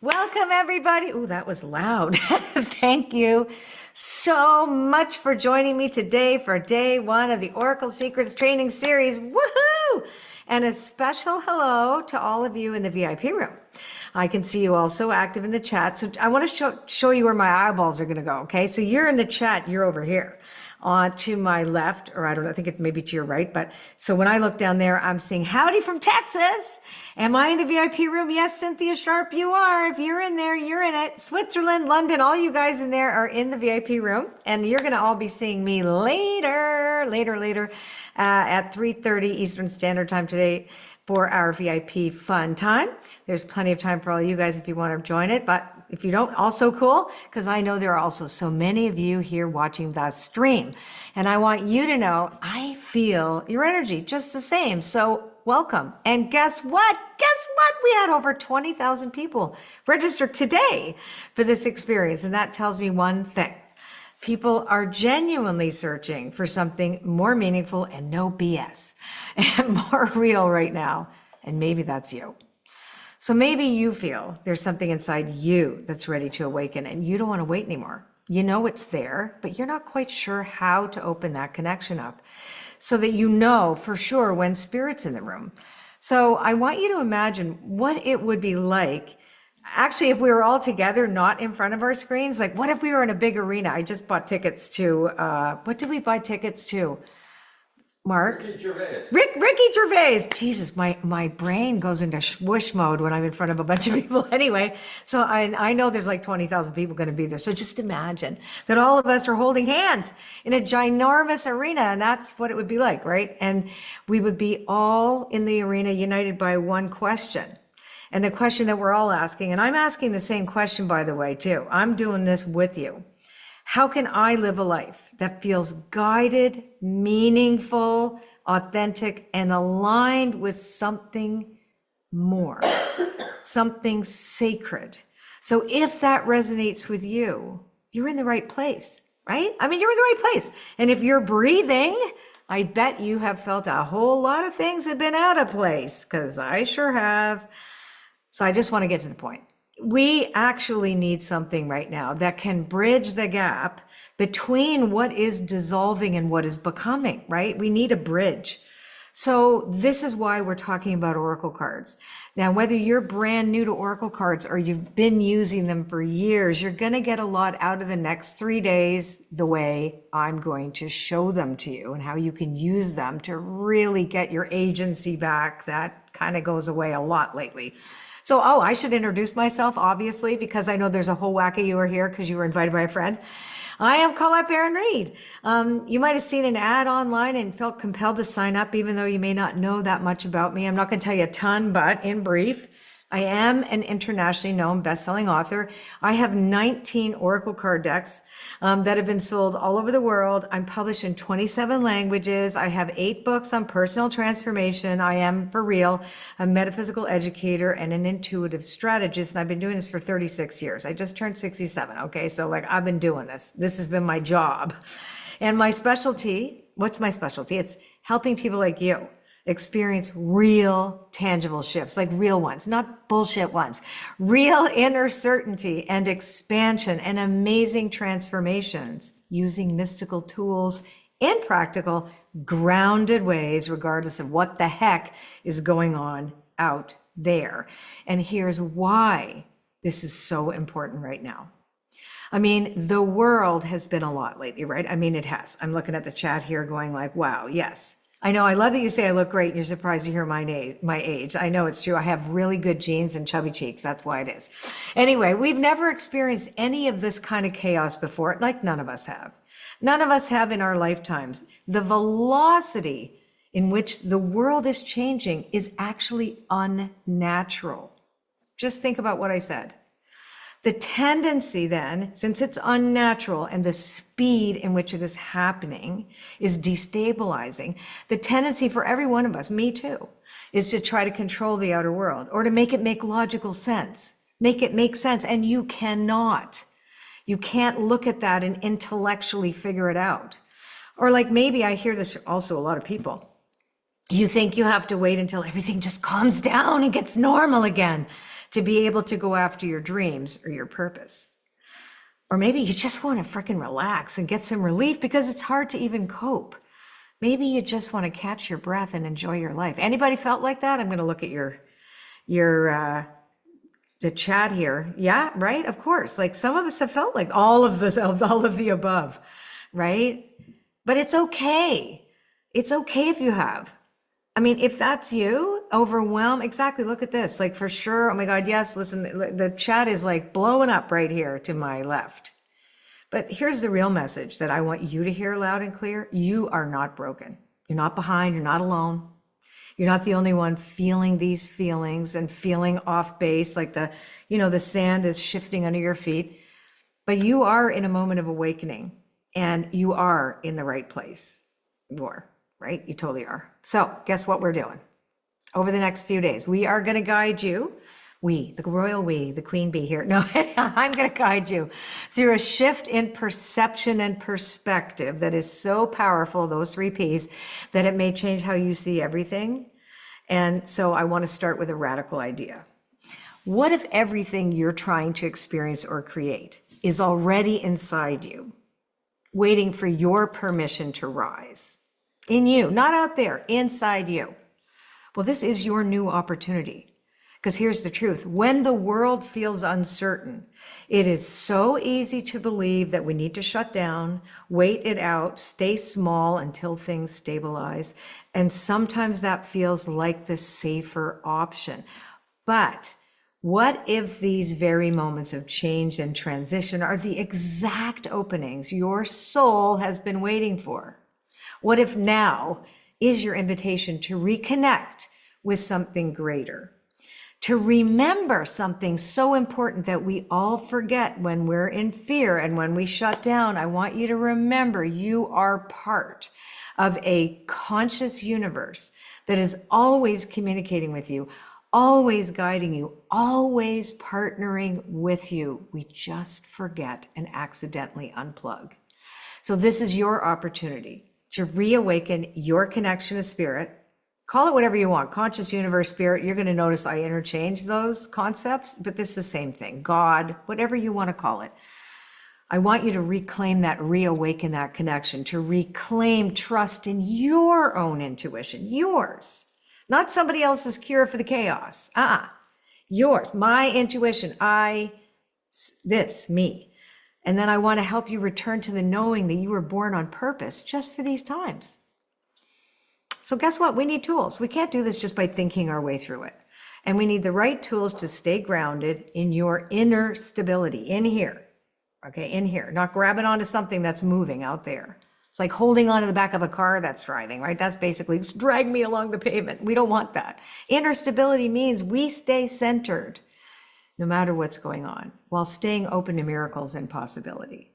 Welcome, everybody. Ooh, that was loud. Thank you so much for joining me today for day one of the Oracle Secrets training series. Woohoo! And a special hello to all of you in the VIP room. I can see you also active in the chat. So I want to show you where my eyeballs are going to go. Okay. So you're in the chat, you're over here. To my left, or I don't know, I think it may be to your right, but so when I look down there, I'm seeing howdy from Texas. Am I in the VIP room? Yes, Cynthia Sharp, you are. If you're in there, you're in it. Switzerland, London, all you guys in there are in the VIP room, and you're going to all be seeing me later at 3:30 Eastern Standard Time today for our VIP fun time. There's plenty of time for all you guys if you want to join it, but if you don't, also cool, because I know there are also so many of you here watching the stream. And I want you to know, I feel your energy just the same. So welcome. And guess what? We had over 20,000 people registered today for this experience. And that tells me one thing. People are genuinely searching for something more meaningful and no BS and more real right now. And maybe that's you. So maybe you feel there's something inside you that's ready to awaken and you don't want to wait anymore. You know it's there, but you're not quite sure how to open that connection up so that you know for sure when spirit's in the room. So I want you to imagine what it would be like. Actually, if we were all together, not in front of our screens, like what if we were in a big arena? I just bought tickets to, what did we buy tickets to? Mark? Ricky Gervais. Ricky Gervais. Jesus, my brain goes into swoosh mode when I'm in front of a bunch of people anyway. So I know there's like 20,000 people going to be there. So just imagine that all of us are holding hands in a ginormous arena, and that's what it would be like, right? And we would be all in the arena united by one question. And the question that we're all asking, and I'm asking the same question, by the way, too. I'm doing this with you. How can I live a life that feels guided, meaningful, authentic, and aligned with something more, something sacred? So if that resonates with you, you're in the right place, right? I mean, you're in the right place. And if you're breathing, I bet you have felt a whole lot of things have been out of place, because I sure have. So I just want to get to the point. We actually need something right now that can bridge the gap between what is dissolving and what is becoming, right? We need a bridge. So this is why we're talking about Oracle cards. Now, whether you're brand new to Oracle cards or you've been using them for years, you're going to get a lot out of the next 3 days, the way I'm going to show them to you and how you can use them to really get your agency back. That kind of goes away a lot lately. So, I should introduce myself, obviously, because I know there's a whole whack of you are here because you were invited by a friend. I am Colette Baron-Reid. You might have seen an ad online and felt compelled to sign up, even though you may not know that much about me. I'm not going to tell you a ton, but in brief, I am an internationally known best-selling author. I have 19 Oracle card decks that have been sold all over the world. I'm published in 27 languages. I have 8 books on personal transformation. I am, for real, a metaphysical educator and an intuitive strategist, and I've been doing this for 36 years. I just turned 67, okay? So, I've been doing this. This has been my job. And my specialty, what's my specialty? It's helping people like you experience real, tangible shifts, like real ones, not bullshit ones, real inner certainty and expansion and amazing transformations using mystical tools in practical, grounded ways, regardless of what the heck is going on out there. And here's why this is so important right now. I mean, the world has been a lot lately, right? I mean, it has. I'm looking at the chat here going like, wow, yes. I know, I love that you say I look great and you're surprised to hear my age. I know it's true. I have really good genes and chubby cheeks. That's why it is. Anyway, we've never experienced any of this kind of chaos before, like none of us have. None of us have in our lifetimes. The velocity in which the world is changing is actually unnatural. Just think about what I said. The tendency then, since it's unnatural and the speed in which it is happening is destabilizing, the tendency for every one of us, me too, is to try to control the outer world or to make it make logical sense, make it make sense. And you cannot. You can't look at that and intellectually figure it out. Or like maybe I hear this also a lot of people. You think you have to wait until everything just calms down and gets normal again to be able to go after your dreams or your purpose. Or maybe you just want to freaking relax and get some relief because it's hard to even cope. Maybe you just want to catch your breath and enjoy your life. Anybody felt like that? I'm going to look at the chat here. Yeah, right? Of course. Like some of us have felt like all of the above, right? But it's okay. It's okay if you have. I mean, if that's you, overwhelm, exactly. Look at this. Like for sure. Oh my God. Yes. Listen, the chat is like blowing up right here to my left. But here's the real message that I want you to hear loud and clear. You are not broken. You're not behind. You're not alone. You're not the only one feeling these feelings and feeling off base, like the sand is shifting under your feet. But you are in a moment of awakening and you are in the right place. You are, right? You totally are. So guess what we're doing? Over the next few days, we are going to guide you. We, the royal we, the queen bee here. No, I'm going to guide you through a shift in perception and perspective that is so powerful, those 3 Ps, that it may change how you see everything. And so I want to start with a radical idea. What if everything you're trying to experience or create is already inside you, waiting for your permission to rise? In you, not out there, inside you. Well, this is your new opportunity. Because here's the truth. When the world feels uncertain, it is so easy to believe that we need to shut down, wait it out, stay small until things stabilize. And sometimes that feels like the safer option. But what if these very moments of change and transition are the exact openings your soul has been waiting for? What if now is your invitation to reconnect with something greater? To remember something so important that we all forget when we're in fear and when we shut down. I want you to remember you are part of a conscious universe that is always communicating with you, always guiding you, always partnering with you. We just forget and accidentally unplug. So this is your opportunity to reawaken your connection to spirit. Call it whatever you want, conscious universe, spirit. You're going to notice I interchange those concepts, but this is the same thing. God, whatever you want to call it. I want you to reclaim that, reawaken that connection, to reclaim trust in your own intuition, yours, not somebody else's cure for the chaos. Yours, my intuition, me. And then I want to help you return to the knowing that you were born on purpose just for these times. So guess what? We need tools. We can't do this just by thinking our way through it. And we need the right tools to stay grounded in your inner stability, in here. Okay, in here, not grabbing onto something that's moving out there. It's like holding onto the back of a car that's driving, right? That's basically, just drag me along the pavement. We don't want that. Inner stability means we stay centered no matter what's going on, while staying open to miracles and possibility.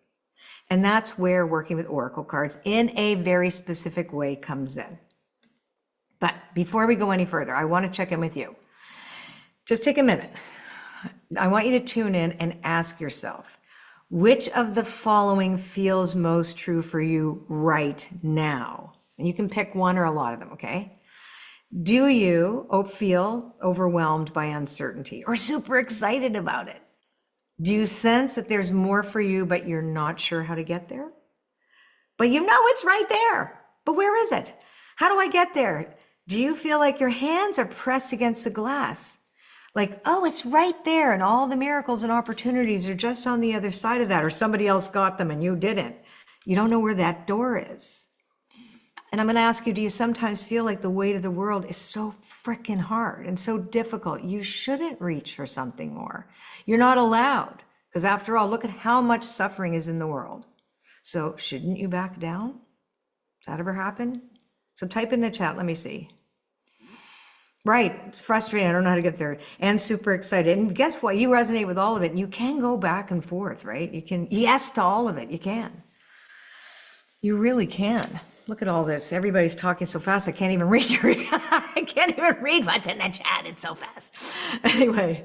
And that's where working with oracle cards in a very specific way comes in. But before we go any further, I want to check in with you. Just take a minute. I want you to tune in and ask yourself, which of the following feels most true for you right now? And you can pick one or a lot of them, okay? Do you feel overwhelmed by uncertainty or super excited about it? Do you sense that there's more for you, but you're not sure how to get there? But you know it's right there. But where is it? How do I get there? Do you feel like your hands are pressed against the glass? Like, oh, it's right there, and all the miracles and opportunities are just on the other side of that, or somebody else got them and you didn't. You don't know where that door is. And I'm going to ask you, do you sometimes feel like the weight of the world is so freaking hard and so difficult? You shouldn't reach for something more. You're not allowed, because after all, look at how much suffering is in the world. So shouldn't you back down? Does that ever happen? So type in the chat, let me see. Right, it's frustrating, I don't know how to get there, and super excited. And guess what? You resonate with all of it. You can go back and forth, right? You can yes to all of it. You can. You really can. Look at all this. Everybody's talking so fast, I can't even read. I can't even read what's in the chat. It's so fast. Anyway,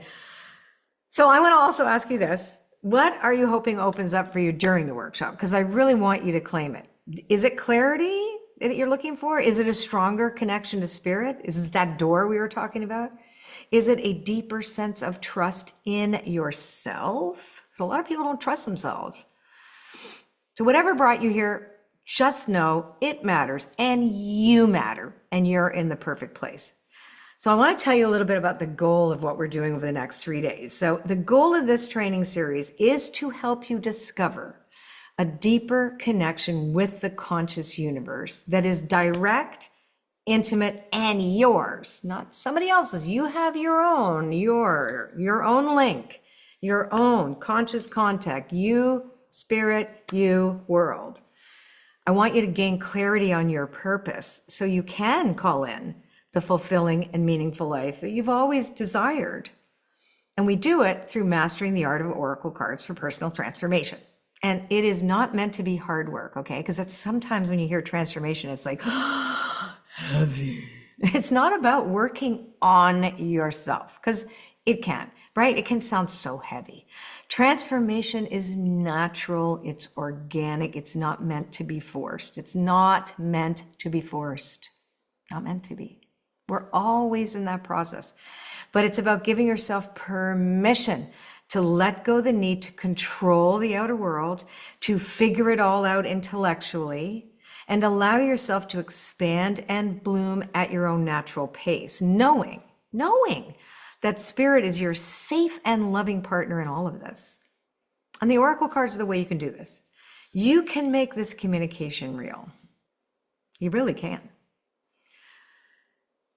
so I want to also ask you this. What are you hoping opens up for you during the workshop? Because I really want you to claim it. Is it clarity that you're looking for? Is it a stronger connection to spirit? Is it that door we were talking about? Is it a deeper sense of trust in yourself? Because a lot of people don't trust themselves. So whatever brought you here, just know it matters and you matter and you're in the perfect place. So I want to tell you a little bit about the goal of what we're doing over the next 3 days. So the goal of this training series is to help you discover a deeper connection with the conscious universe that is direct, intimate, and yours, not somebody else's. You have your own link, your own conscious contact, you spirit, you world. I want you to gain clarity on your purpose so you can call in the fulfilling and meaningful life that you've always desired. And we do it through mastering the art of oracle cards for personal transformation. And it is not meant to be hard work, okay? Because that's sometimes when you hear transformation, it's like, heavy. It's not about working on yourself, because it can, right? It can sound so heavy. Transformation is natural, it's organic, it's not meant to be forced. It's not meant to be forced. Not meant to be. We're always in that process. But it's about giving yourself permission to let go the need to control the outer world, to figure it all out intellectually, and allow yourself to expand and bloom at your own natural pace, knowing that spirit is your safe and loving partner in all of this. And the oracle cards are the way you can do this. You can make this communication real. You really can.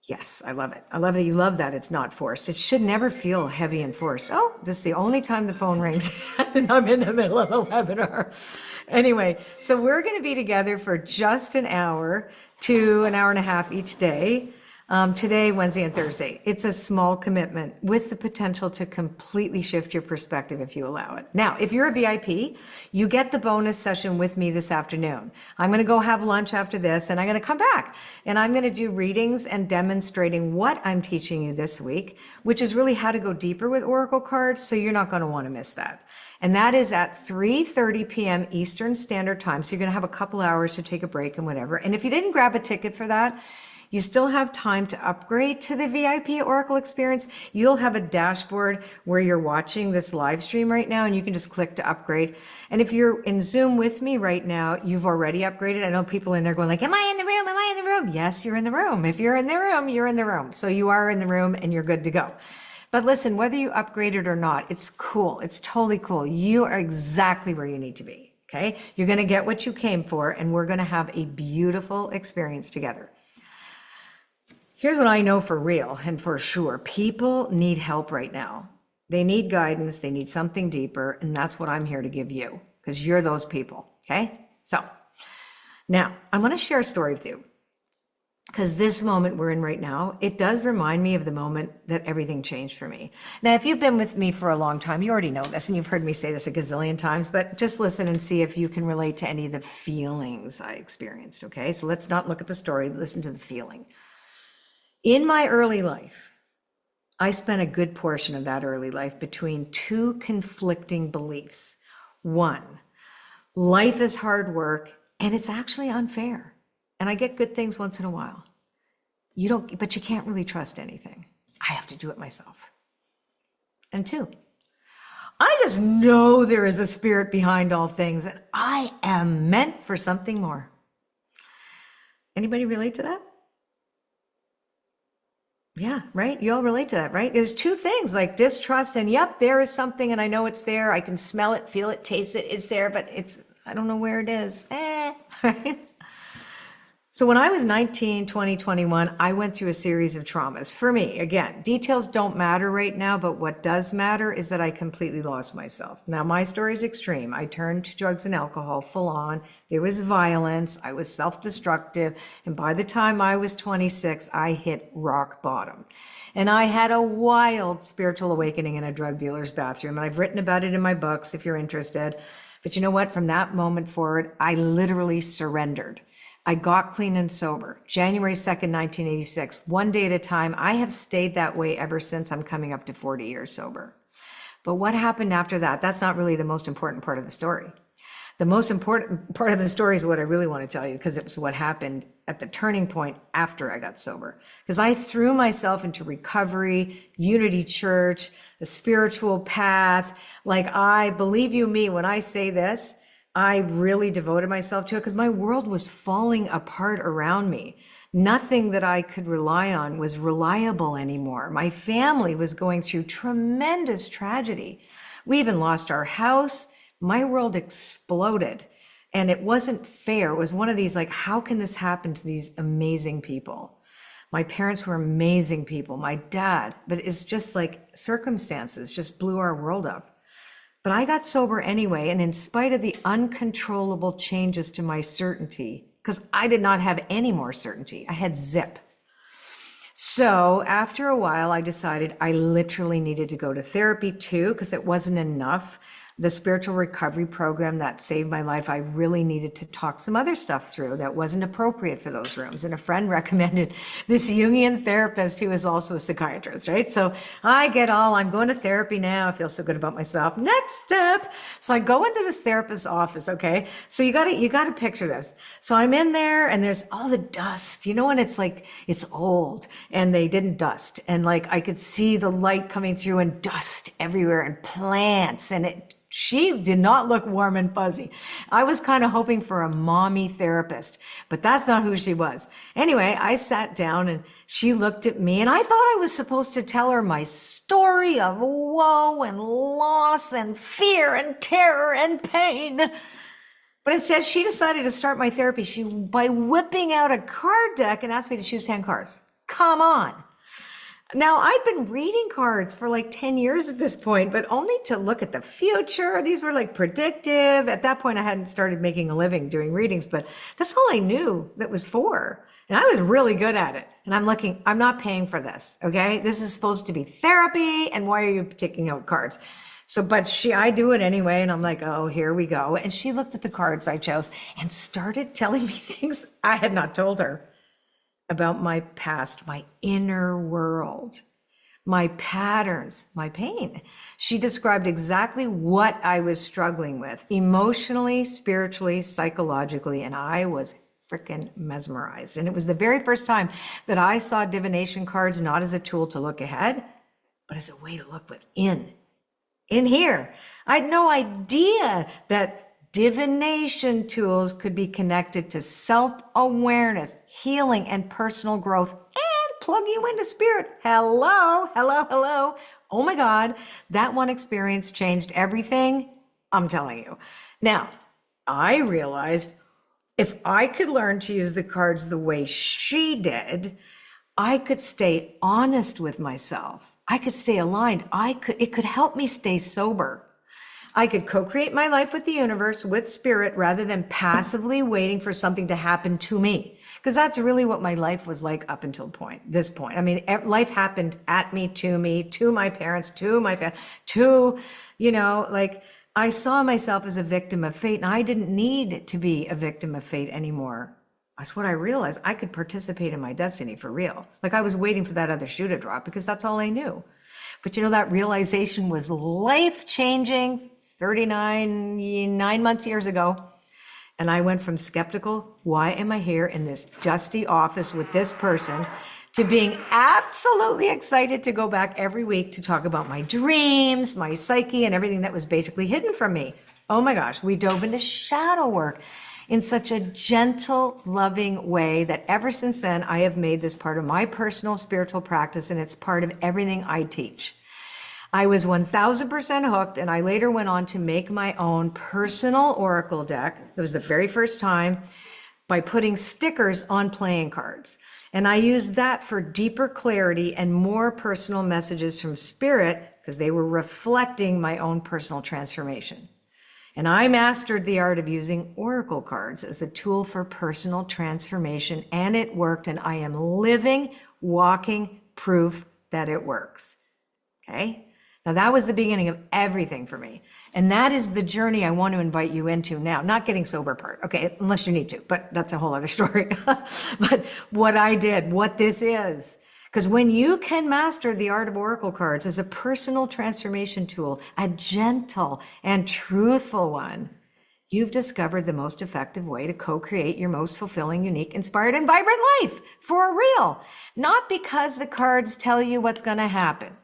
Yes, I love it. I love that you love that it's not forced. It should never feel heavy and forced. Oh, this is the only time the phone rings and I'm in the middle of a webinar. Anyway, so we're going to be together for just an hour to an hour and a half each day. Today, Wednesday and Thursday. It's a small commitment with the potential to completely shift your perspective if you allow it. Now, if you're a VIP, you get the bonus session with me this afternoon. I'm going to go have lunch after this and I'm going to come back and I'm going to do readings and demonstrating what I'm teaching you this week, which is really how to go deeper with oracle cards. So you're not going to want to miss that. And that is at 3:30 p.m. Eastern Standard Time. So you're going to have a couple hours to take a break and whatever. And if you didn't grab a ticket for that, you still have time to upgrade to the VIP Oracle experience. You'll have a dashboard where you're watching this live stream right now and you can just click to upgrade. And if you're in Zoom with me right now, you've already upgraded. I know people in there going like, am I in the room? Am I in the room? Yes, you're in the room. If you're in the room, you're in the room. So you are in the room and you're good to go. But listen, whether you upgraded or not, it's cool. It's totally cool. You are exactly where you need to be, okay? You're going to get what you came for and we're going to have a beautiful experience together. Here's what I know for real and for sure. People need help right now. They need guidance. They need something deeper. And that's what I'm here to give you because you're those people. Okay. So now I want to share a story with you because this moment we're in right now, it does remind me of the moment that everything changed for me. Now, if you've been with me for a long time, you already know this and you've heard me say this a gazillion times, but just listen and see if you can relate to any of the feelings I experienced. Okay. So let's not look at the story, listen to the feeling. In my early life, I spent a good portion of that early life between two conflicting beliefs. One, life is hard work and it's actually unfair. And I get good things once in a while. But you can't really trust anything. I have to do it myself. And two, I just know there is a spirit behind all things and I am meant for something more. Anybody relate to that? Yeah, right? You all relate to that, right? There's two things like distrust and yep, there is something and I know it's there. I can smell it, feel it, taste it. It's there, but I don't know where it is. Right? So when I was 19, 20, 21, I went through a series of traumas. For me, again, details don't matter right now, but what does matter is that I completely lost myself. Now, my story is extreme. I turned to drugs and alcohol full on. There was violence. I was self-destructive. And by the time I was 26, I hit rock bottom. And I had a wild spiritual awakening in a drug dealer's bathroom. And I've written about it in my books if you're interested. But you know what? From that moment forward, I literally surrendered. I got clean and sober, January 2nd, 1986, one day at a time. I have stayed that way ever since. I'm coming up to 40 years sober. But what happened after that? That's not really the most important part of the story. The most important part of the story is what I really want to tell you, because it was what happened at the turning point after I got sober. Because I threw myself into recovery, Unity Church, the spiritual path. Like, I believe you me when I say this, I really devoted myself to it because my world was falling apart around me. Nothing that I could rely on was reliable anymore. My family was going through tremendous tragedy. We even lost our house. My world exploded, and it wasn't fair. It was one of these, like, how can this happen to these amazing people? My parents were amazing people, my dad, but it's just like circumstances just blew our world up. But I got sober anyway, and in spite of the uncontrollable changes to my certainty, because I did not have any more certainty, I had zip. So after a while, I decided I literally needed to go to therapy too, because it wasn't enough. The spiritual recovery program that saved my life, I really needed to talk some other stuff through that wasn't appropriate for those rooms. And a friend recommended this Jungian therapist who is also a psychiatrist, right? So I'm going to therapy now. I feel so good about myself. Next step. So I go into this therapist's office, okay? So you gotta picture this. So I'm in there and there's all the dust, you know, when it's like, it's old and they didn't dust. And like, I could see the light coming through and dust everywhere and plants, and she did not look warm and fuzzy. I was kind of hoping for a mommy therapist, but that's not who she was. Anyway, I sat down and she looked at me, and I thought I was supposed to tell her my story of woe and loss and fear and terror and pain. But instead, she decided to start my therapy by whipping out a card deck and asked me to choose 10 cards. Come on. Now, I'd been reading cards for like 10 years at this point, but only to look at the future. These were like predictive. At that point, I hadn't started making a living doing readings, but that's all I knew that was for. And I was really good at it. And I'm not paying for this, okay? This is supposed to be therapy, and why are you taking out cards? So, I do it anyway, and I'm like, oh, here we go. And she looked at the cards I chose and started telling me things I had not told her about my past, my inner world, my patterns, my pain. She described exactly what I was struggling with emotionally, spiritually, psychologically, and I was freaking mesmerized. And it was the very first time that I saw divination cards not as a tool to look ahead, but as a way to look within. In here, I had no idea that divination tools could be connected to self-awareness, healing, and personal growth, and plug you into spirit. Hello. Oh my God, that one experience changed everything, I'm telling you. Now, I realized if I could learn to use the cards the way she did, I could stay honest with myself. I could stay aligned. It could help me stay sober. I could co-create my life with the universe, with spirit, rather than passively waiting for something to happen to me. Because that's really what my life was like up until this point. I mean, life happened at me, to my parents, to my family, like I saw myself as a victim of fate, and I didn't need to be a victim of fate anymore. That's what I realized. I could participate in my destiny for real. Like, I was waiting for that other shoe to drop because that's all I knew. But that realization was life-changing 9 months years ago. And I went from skeptical, why am I here in this dusty office with this person, to being absolutely excited to go back every week to talk about my dreams, my psyche, and everything that was basically hidden from me. Oh my gosh, we dove into shadow work in such a gentle, loving way that ever since then, I have made this part of my personal spiritual practice, and it's part of everything I teach. I was 1000% hooked, and I later went on to make my own personal oracle deck. It was the very first time, by putting stickers on playing cards. And I used that for deeper clarity and more personal messages from spirit, because they were reflecting my own personal transformation. And I mastered the art of using oracle cards as a tool for personal transformation, and it worked, and I am living, walking proof that it works. Okay? Now, that was the beginning of everything for me. And that is the journey I want to invite you into now. Not getting sober part, okay, unless you need to, but that's a whole other story. But what I did, what this is, because when you can master the art of oracle cards as a personal transformation tool, a gentle and truthful one, you've discovered the most effective way to co-create your most fulfilling, unique, inspired, and vibrant life for real. Not because the cards tell you what's going to happen,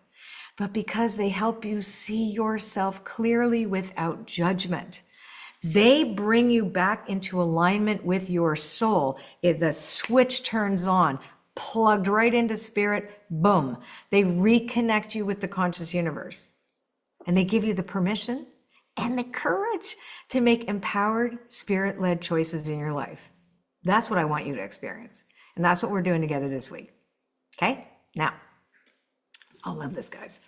but because they help you see yourself clearly without judgment. They bring you back into alignment with your soul. If the switch turns on, plugged right into spirit, boom. They reconnect you with the conscious universe. And they give you the permission and the courage to make empowered, spirit-led choices in your life. That's what I want you to experience. And that's what we're doing together this week. Okay? Now, I love this, guys.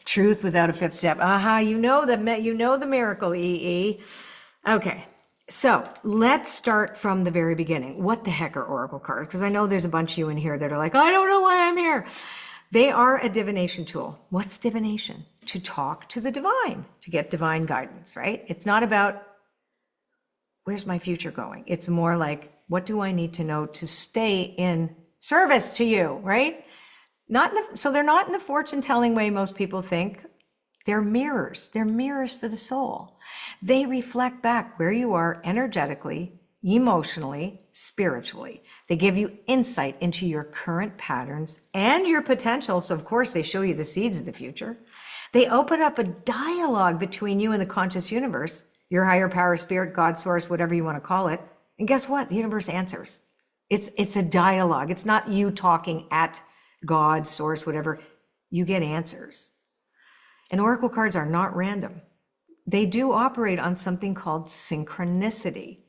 Truth without a fifth step. You know the miracle, EE. Okay, so let's start from the very beginning. What the heck are oracle cards? Because I know there's a bunch of you in here that are like, I don't know why I'm here. They are a divination tool. What's divination? To talk to the divine, to get divine guidance, right? It's not about where's my future going. It's more like, what do I need to know to stay in service to you, right? So they're not in the fortune telling way most people think. They're mirrors. They're mirrors for the soul. They reflect back where you are energetically, emotionally, spiritually. They give you insight into your current patterns and your potential. So of course they show you the seeds of the future. They open up a dialogue between you and the conscious universe, your higher power, spirit, God, source, whatever you want to call it. And guess what? The universe answers. It's a dialogue. It's not you talking at God, source, whatever. You get answers. And oracle cards are not random. They do operate on something called synchronicity.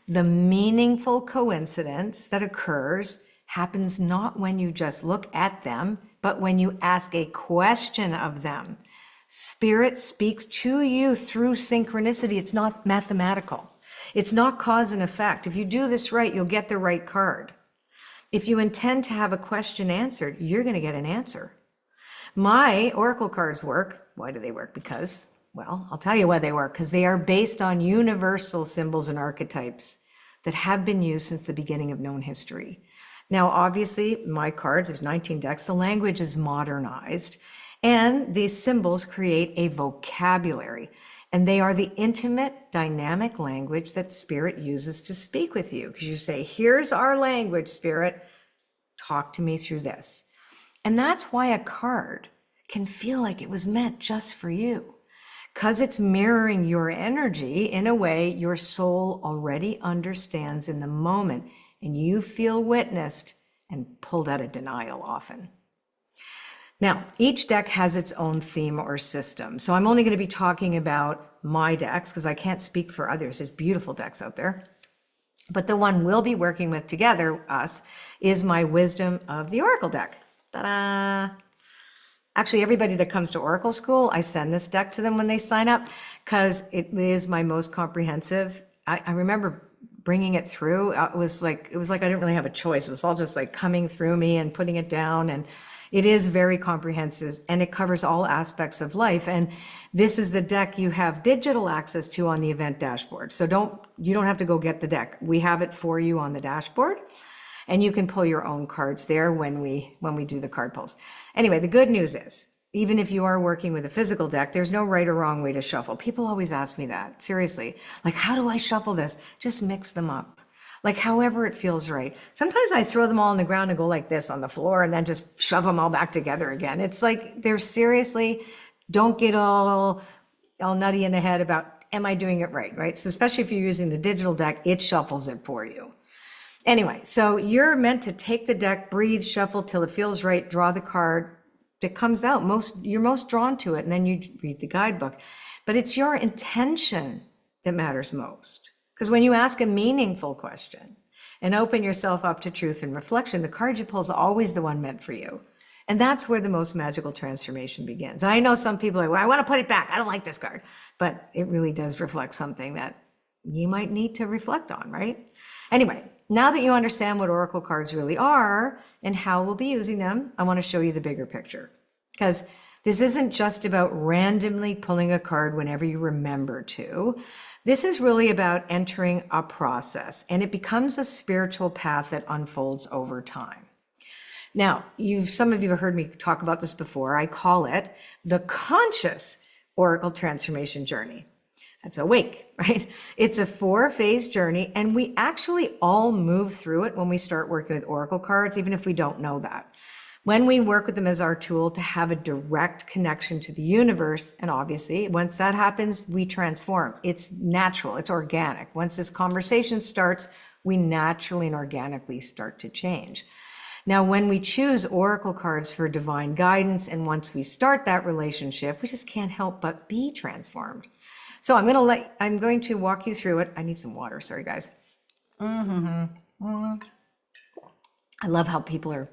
The meaningful coincidence that occurs happens not when you just look at them, but when you ask a question of them. Spirit speaks to you through synchronicity. It's not mathematical. It's not cause and effect. If you do this right, you'll get the right card. If you intend to have a question answered, you're going to get an answer. My oracle cards work. Why do they work? Because, well, I'll tell you why they work. Because they are based on universal symbols and archetypes that have been used since the beginning of known history. Now, obviously, my cards, there's 19 decks, the language is modernized, and these symbols create a vocabulary. And they are the intimate, dynamic language that Spirit uses to speak with you. Because you say, here's our language, Spirit. Talk to me through this. And that's why a card can feel like it was meant just for you. Because it's mirroring your energy in a way your soul already understands in the moment. And you feel witnessed and pulled out of denial often. Now, each deck has its own theme or system. So I'm only going to be talking about my decks because I can't speak for others. There's beautiful decks out there. But the one we'll be working with together, us, is my Wisdom of the Oracle deck. Ta-da! Actually, everybody that comes to Oracle School, I send this deck to them when they sign up because it is my most comprehensive. I remember bringing it through. It was like I didn't really have a choice. It was all just like coming through me and putting it down. And it is very comprehensive and it covers all aspects of life. And this is the deck you have digital access to on the event dashboard. So you don't have to go get the deck. We have it for you on the dashboard. And you can pull your own cards there when we do the card pulls. Anyway, the good news is, even if you are working with a physical deck, there's no right or wrong way to shuffle. People always ask me that, seriously. Like, how do I shuffle this? Just mix them up. Like, however it feels right. Sometimes I throw them all on the ground and go like this on the floor and then just shove them all back together again. It's like, don't get all nutty in the head about, am I doing it right? So especially if you're using the digital deck, it shuffles it for you. Anyway, so you're meant to take the deck, breathe, shuffle till it feels right, draw the card that comes out. You're most drawn to it, and then you read the guidebook. But it's your intention that matters most. Because when you ask a meaningful question and open yourself up to truth and reflection, the card you pull is always the one meant for you. And that's where the most magical transformation begins. I know some people are like, well, I want to put it back. I don't like this card. But it really does reflect something that you might need to reflect on, right? Anyway, now that you understand what oracle cards really are and how we'll be using them, I want to show you the bigger picture. Because this isn't just about randomly pulling a card whenever you remember to. This is really about entering a process, and it becomes a spiritual path that unfolds over time. Now, some of you have heard me talk about this before. I call it the conscious oracle transformation journey. That's awake, right? It's a 4-phase journey, and we actually all move through it when we start working with oracle cards, even if we don't know that. When we work with them as our tool to have a direct connection to the universe, and obviously once that happens, we transform. It's natural, it's organic. Once this conversation starts, we naturally and organically start to change. Now, when we choose oracle cards for divine guidance, and once we start that relationship, we just can't help but be transformed. So I'm going to walk you through it. I need some water, sorry guys. I love how people are,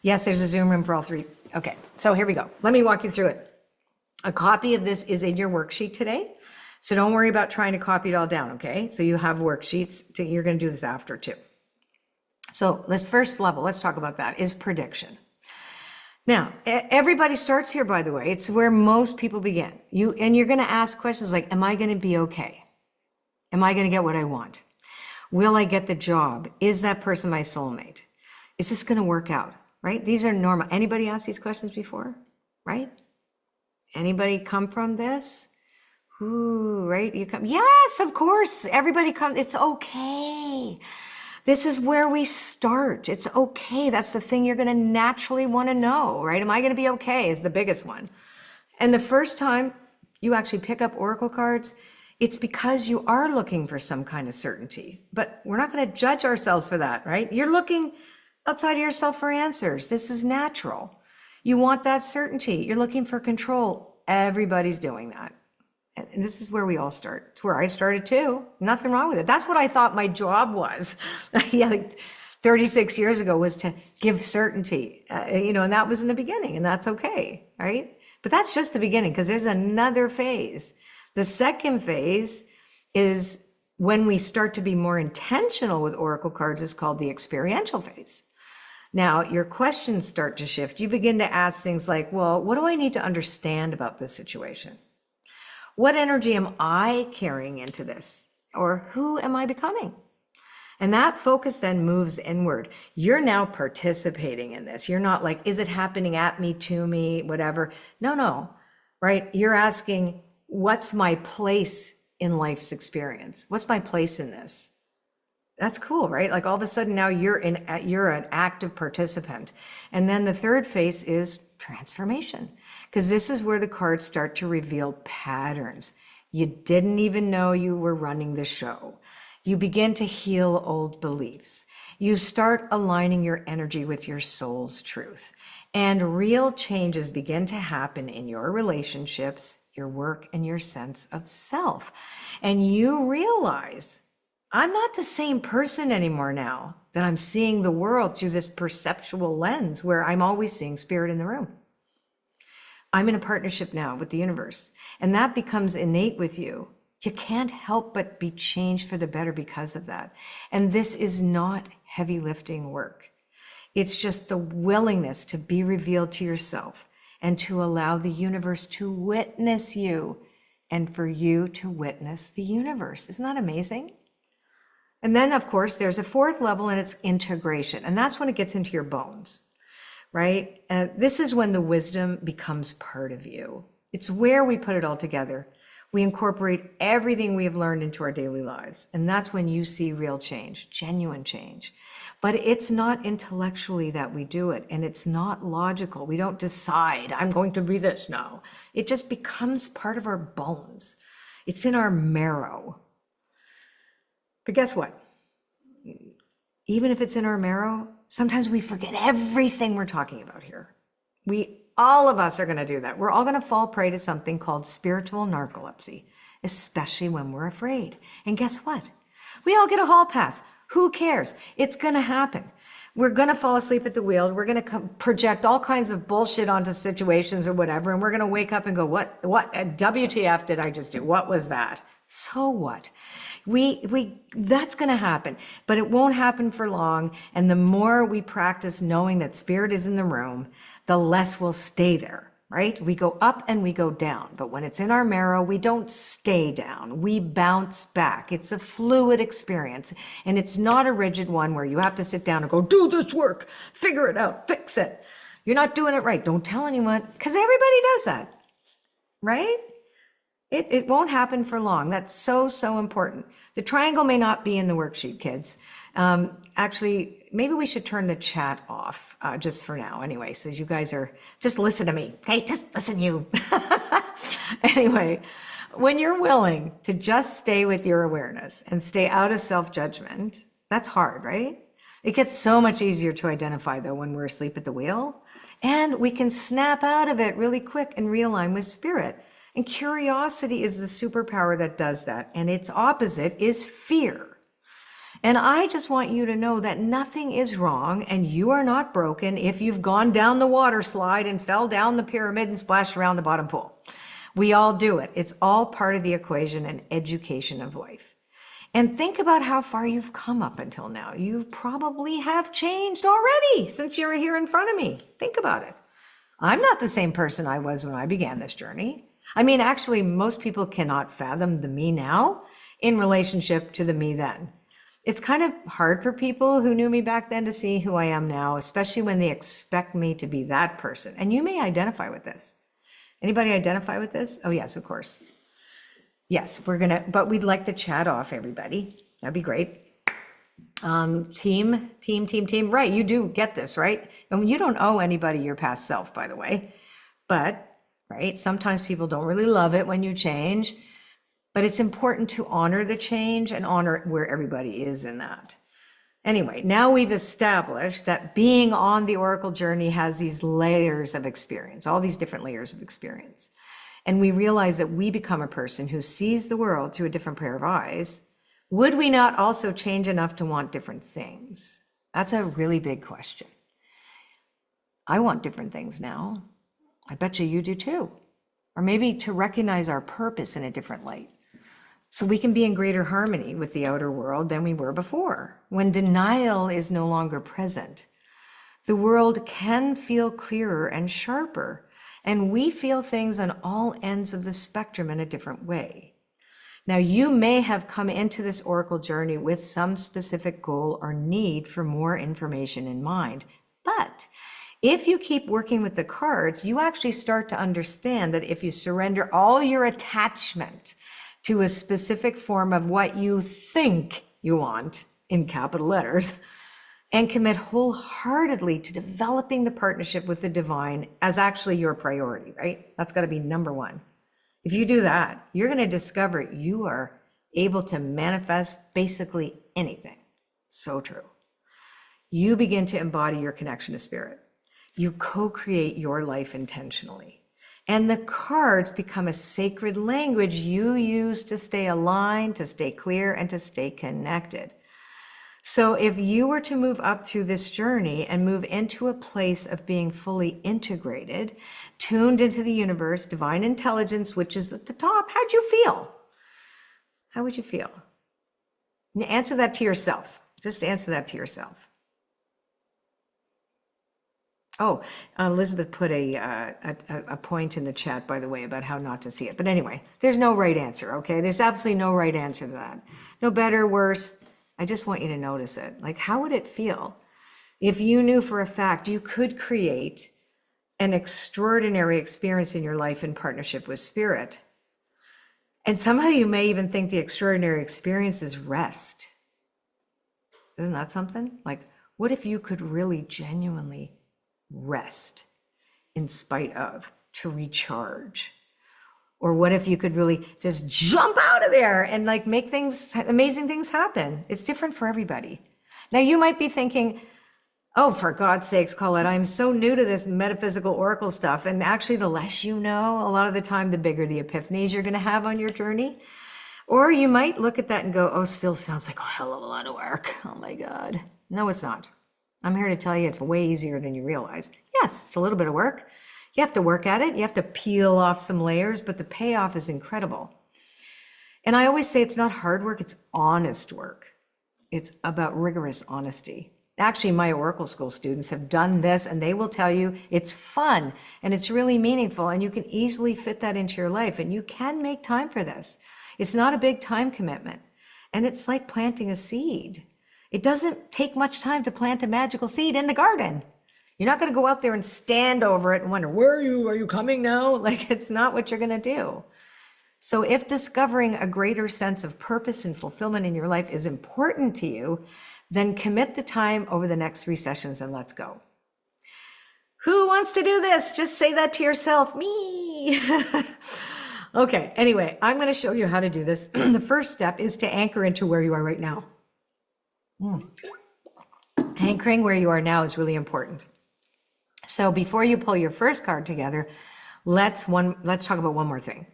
yes, there's a Zoom room for all three. Okay, so here we go. Let me walk you through it. A copy of this is in your worksheet today. So don't worry about trying to copy it all down, okay? So you have worksheets, you're gonna do this after too. So this first level, let's talk about that, is prediction. Now, everybody starts here, by the way. It's where most people begin. And you're going to ask questions like, am I going to be okay? Am I going to get what I want? Will I get the job? Is that person my soulmate? Is this going to work out? Right? These are normal. Anybody asked these questions before? Right? Anybody come from this? Ooh, right? You come. Yes, of course. Everybody comes. It's okay. This is where we start. It's okay. That's the thing you're going to naturally want to know, right? Am I going to be okay is the biggest one. And the first time you actually pick up oracle cards, it's because you are looking for some kind of certainty. But we're not going to judge ourselves for that, right? You're looking outside of yourself for answers. This is natural. You want that certainty. You're looking for control. Everybody's doing that. And this is where we all start. It's where I started too. Nothing wrong with it. That's what I thought my job was. Yeah, like 36 years ago was to give certainty, and that was in the beginning, and that's okay, right? But that's just the beginning, because there's another phase. The second phase is when we start to be more intentional with oracle cards. Is called the experiential phase. Now, your questions start to shift. You begin to ask things like, well, what do I need to understand about this situation? What energy am I carrying into this? Or who am I becoming? And that focus then moves inward. You're now participating in this. You're not like, is it happening at me, to me, whatever? No, right? You're asking, what's my place in life's experience? What's my place in this? That's cool, right? Like all of a sudden now you're an active participant. And then the third phase is transformation, because this is where the cards start to reveal patterns. You didn't even know you were running the show. You begin to heal old beliefs. You start aligning your energy with your soul's truth. And real changes begin to happen in your relationships, your work, and your sense of self. And you realize, I'm not the same person anymore now that I'm seeing the world through this perceptual lens where I'm always seeing spirit in the room. I'm in a partnership now with the universe, and that becomes innate with you. You can't help but be changed for the better because of that. And this is not heavy lifting work. It's just the willingness to be revealed to yourself and to allow the universe to witness you and for you to witness the universe. Isn't that amazing? And then, of course, there's a fourth level, and it's integration. And that's when it gets into your bones, right? This is when the wisdom becomes part of you. It's where we put it all together. We incorporate everything we have learned into our daily lives. And that's when you see real change, genuine change. But it's not intellectually that we do it, and it's not logical. We don't decide, I'm going to be this now. It just becomes part of our bones. It's in our marrow. But guess what? Even if it's in our marrow, sometimes we forget everything we're talking about here. All of us are going to do that. We're all going to fall prey to something called spiritual narcolepsy, especially when we're afraid. And guess what? We all get a hall pass. Who cares? It's going to happen. We're going to fall asleep at the wheel. We're going to project all kinds of bullshit onto situations or whatever. And we're going to wake up and go, what WTF did I just do? What was that? So what? That's going to happen, but it won't happen for long. And the more we practice knowing that spirit is in the room, the less we'll stay there, right? We go up and we go down, but when it's in our marrow, we don't stay down. We bounce back. It's a fluid experience, and it's not a rigid one where you have to sit down and go, do this work, figure it out, fix it. You're not doing it right. Don't tell anyone, because everybody does that, right? It won't happen for long. That's so, so important. The triangle may not be in the worksheet, kids. Actually, maybe we should turn the chat off just for now. Anyway, so you guys are, just listen to me. Okay, just listen you. Anyway, when you're willing to just stay with your awareness and stay out of self-judgment, that's hard, right? It gets so much easier to identify though when we're asleep at the wheel, and we can snap out of it really quick and realign with spirit. And curiosity is the superpower that does that. And its opposite is fear. And I just want you to know that nothing is wrong and you are not broken if you've gone down the water slide and fell down the pyramid and splashed around the bottom pool. We all do it. It's all part of the equation and education of life. And think about how far you've come up until now. You probably have changed already since you're here in front of me. Think about it. I'm not the same person I was when I began this journey. I mean, actually, most people cannot fathom the me now in relationship to the me then. It's kind of hard for people who knew me back then to see who I am now, especially when they expect me to be that person. And you may identify with this. Anybody identify with this? Oh, yes, of course. Yes, but we'd like to chat off, everybody. That'd be great. Team. Right, you do get this, right? And you don't owe anybody your past self, by the way. But right? Sometimes people don't really love it when you change, but it's important to honor the change and honor where everybody is in that. Anyway, now we've established that being on the Oracle journey has these layers of experience, all these different layers of experience. And we realize that we become a person who sees the world through a different pair of eyes. Would we not also change enough to want different things? That's a really big question. I want different things now. I bet you do too. Or maybe to recognize our purpose in a different light, so we can be in greater harmony with the outer world than we were before. When denial is no longer present, the world can feel clearer and sharper, and we feel things on all ends of the spectrum in a different way. Now, you may have come into this Oracle journey with some specific goal or need for more information in mind, but if you keep working with the cards, you actually start to understand that if you surrender all your attachment to a specific form of what you think you want, in capital letters, and commit wholeheartedly to developing the partnership with the divine as actually your priority, right? That's got to be number one. If you do that, you're going to discover you are able to manifest basically anything. So true. You begin to embody your connection to spirit. You co-create your life intentionally. And the cards become a sacred language you use to stay aligned, to stay clear, and to stay connected. So if you were to move up through this journey and move into a place of being fully integrated, tuned into the universe, divine intelligence, which is at the top, how'd you feel? How would you feel? Answer that to yourself. Just answer that to yourself. Oh, Elizabeth put a point in the chat, by the way, about how not to see it. But anyway, there's no right answer, okay? There's absolutely no right answer to that. No better, worse. I just want you to notice it. Like, how would it feel if you knew for a fact you could create an extraordinary experience in your life in partnership with spirit? And somehow you may even think the extraordinary experience is rest. Isn't that something? Like, what if you could really genuinely rest in spite of, to recharge? Or what if you could really just jump out of there and like make things, amazing things happen? It's different for everybody. Now you might be thinking, oh, for God's sakes, Colette, I'm so new to this metaphysical oracle stuff. And actually, the less you know, a lot of the time, the bigger the epiphanies you're going to have on your journey. Or you might look at that and go, oh, still sounds like a hell of a lot of work. Oh my God. No, it's not. I'm here to tell you it's way easier than you realize. Yes, it's a little bit of work. You have to work at it. You have to peel off some layers, but the payoff is incredible. And I always say it's not hard work, it's honest work. It's about rigorous honesty. Actually, my Oracle School students have done this and they will tell you it's fun and it's really meaningful and you can easily fit that into your life and you can make time for this. It's not a big time commitment and it's like planting a seed. It doesn't take much time to plant a magical seed in the garden. You're not going to go out there and stand over it and wonder, where are you? Are you coming now? Like, it's not what you're going to do. So if discovering a greater sense of purpose and fulfillment in your life is important to you, then commit the time over the next 3 sessions and let's go. Who wants to do this? Just say that to yourself. Me. Okay, anyway, I'm going to show you how to do this. The first step is to anchor into where you are right now. Anchoring where you are now is really important. So before you pull your first card together, let's talk about one more thing.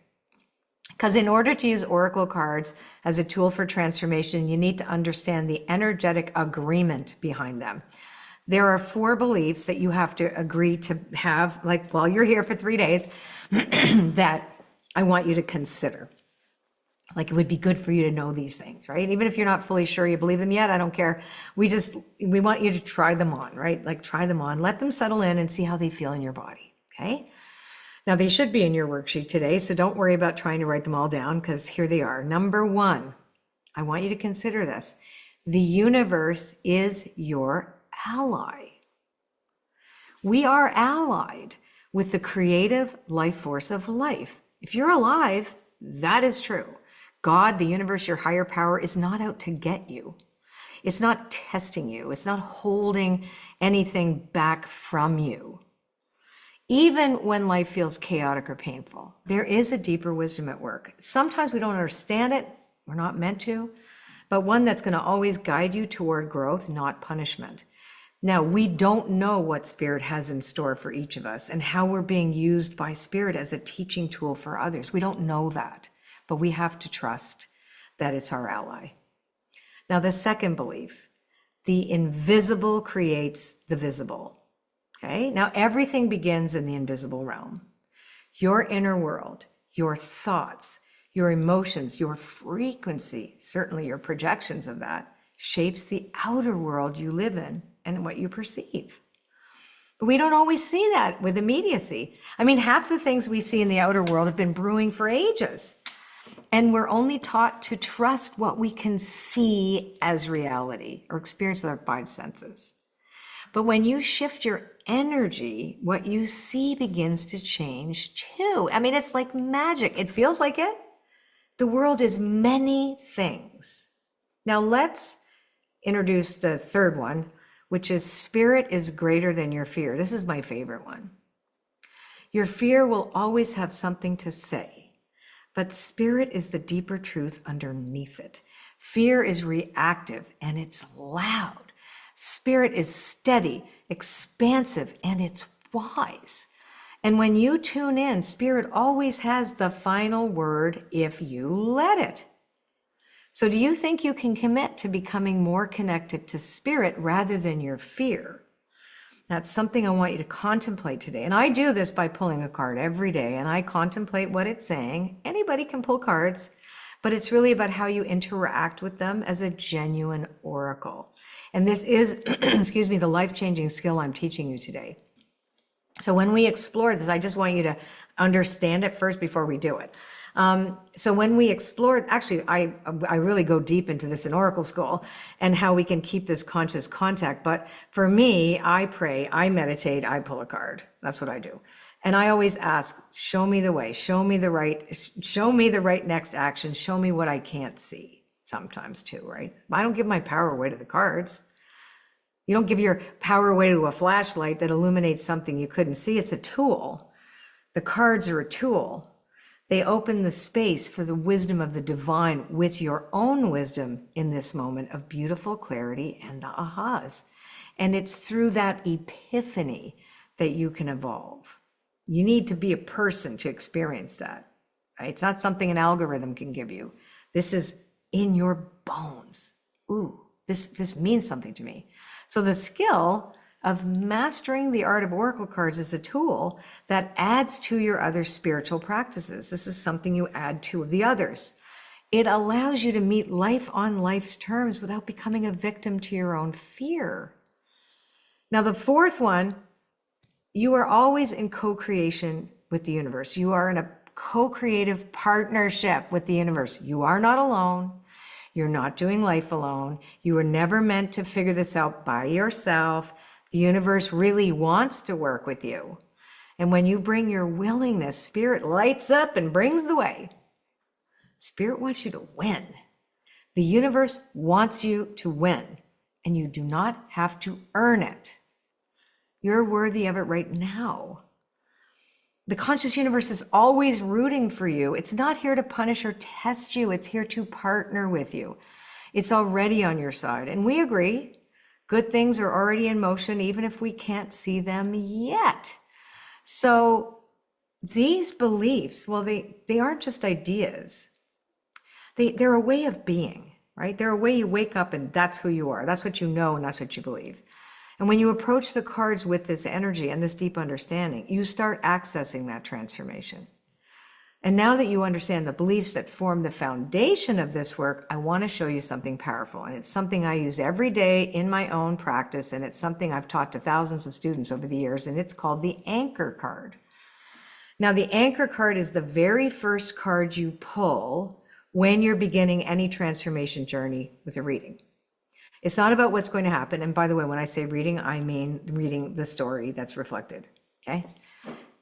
Because in order to use oracle cards as a tool for transformation, you need to understand the energetic agreement behind them. There are 4 beliefs that you have to agree to have, like while you're here for 3 days, that I want you to consider. Like it would be good for you to know these things, right? Even if you're not fully sure you believe them yet, I don't care. We want you to try them on, right? Like try them on, let them settle in and see how they feel in your body, okay? Now they should be in your worksheet today, so don't worry about trying to write them all down because here they are. Number 1, I want you to consider this. The universe is your ally. We are allied with the creative life force of life. If you're alive, that is true. God, the universe, your higher power is not out to get you. It's not testing you. It's not holding anything back from you. Even when life feels chaotic or painful, there is a deeper wisdom at work. Sometimes we don't understand it. We're not meant to, but one that's going to always guide you toward growth, not punishment. Now, we don't know what Spirit has in store for each of us and how we're being used by Spirit as a teaching tool for others. We don't know that, but we have to trust that it's our ally. Now, the second belief, the invisible creates the visible. Okay, now everything begins in the invisible realm. Your inner world, your thoughts, your emotions, your frequency, certainly your projections of that, shapes the outer world you live in and what you perceive. But we don't always see that with immediacy. I mean, half the things we see in the outer world have been brewing for ages. And we're only taught to trust what we can see as reality or experience with our 5 senses. But when you shift your energy, what you see begins to change too. I mean, it's like magic. It feels like it. The world is many things. Now let's introduce the third one, which is Spirit is greater than your fear. This is my favorite one. Your fear will always have something to say, but Spirit is the deeper truth underneath it. Fear is reactive and it's loud. Spirit is steady, expansive, and it's wise. And when you tune in, Spirit always has the final word if you let it. So do you think you can commit to becoming more connected to Spirit rather than your fear? That's something I want you to contemplate today. And I do this by pulling a card every day, and I contemplate what it's saying. Anybody can pull cards, but it's really about how you interact with them as a genuine oracle. And this is, excuse me, the life-changing skill I'm teaching you today. So when we explore this, I just want you to understand it first before we do it. So when we explore, actually, I really go deep into this in Oracle School and how we can keep this conscious contact. But for me, I pray, I meditate, I pull a card. That's what I do. And I always ask, show me the way, show me the right next action, show me what I can't see. Sometimes too, right? I don't give my power away to the cards. You don't give your power away to a flashlight that illuminates something you couldn't see. It's a tool. The cards are a tool. They open the space for the wisdom of the divine with your own wisdom in this moment of beautiful clarity and ahas. And it's through that epiphany that you can evolve. You need to be a person to experience that. Right? It's not something an algorithm can give you. This is in your bones. Ooh, this means something to me. So the skill of mastering the art of oracle cards is a tool that adds to your other spiritual practices. This is something you add to the others. It allows you to meet life on life's terms without becoming a victim to your own fear. Now, the fourth one, you are always in co-creation with the universe. You are in a co-creative partnership with the universe. You are not alone. You're not doing life alone. You were never meant to figure this out by yourself. The universe really wants to work with you. And when you bring your willingness, Spirit lights up and brings the way. Spirit wants you to win. The universe wants you to win, and you do not have to earn it. You're worthy of it right now. The conscious universe is always rooting for you. It's not here to punish or test you. It's here to partner with you. It's already on your side. And we agree, good things are already in motion, even if we can't see them yet. So these beliefs, well, they aren't just ideas. They're a way of being, right? They're a way you wake up and that's who you are. That's what you know and that's what you believe. And when you approach the cards with this energy and this deep understanding, you start accessing that transformation. And now that you understand the beliefs that form the foundation of this work, I want to show you something powerful. And it's something I use every day in my own practice. And it's something I've taught to thousands of students over the years. And it's called the anchor card. Now, the anchor card is the very first card you pull when you're beginning any transformation journey with a reading. It's not about what's going to happen. And by the way, when I say reading, I mean reading the story that's reflected, okay?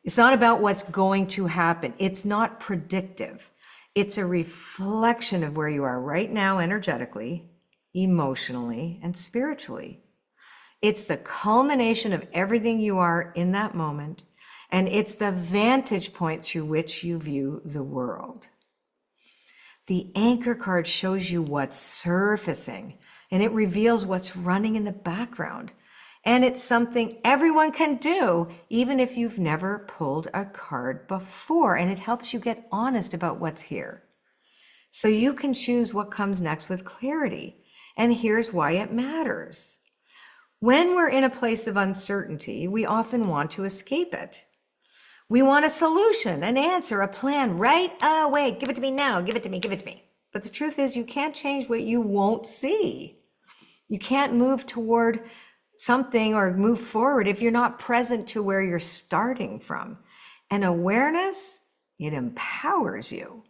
It's not about what's going to happen. It's not predictive. It's a reflection of where you are right now energetically, emotionally, and spiritually. It's the culmination of everything you are in that moment, and it's the vantage point through which you view the world. The anchor card shows you what's surfacing, and it reveals what's running in the background. And it's something everyone can do, even if you've never pulled a card before. And it helps you get honest about what's here. So you can choose what comes next with clarity. And here's why it matters. When we're in a place of uncertainty, we often want to escape it. We want a solution, an answer, a plan right away. Give it to me now. Give it to me. Give it to me. But the truth is, you can't change what you won't see. You can't move toward something or move forward if you're not present to where you're starting from. And awareness, it empowers you.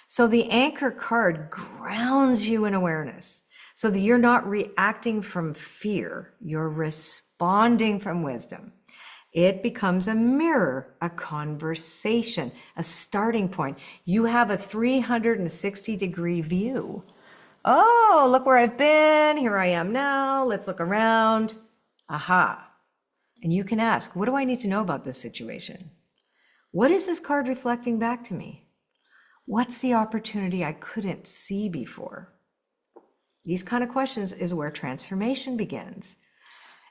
So the anchor card grounds you in awareness so that you're not reacting from fear, you're responding from wisdom. It becomes a mirror, a conversation, a starting point. You have a 360-degree view. Oh, look where I've been. Here I am now. Let's look around. Aha. And you can ask, what do I need to know about this situation? What is this card reflecting back to me? What's the opportunity I couldn't see before? These kind of questions is where transformation begins.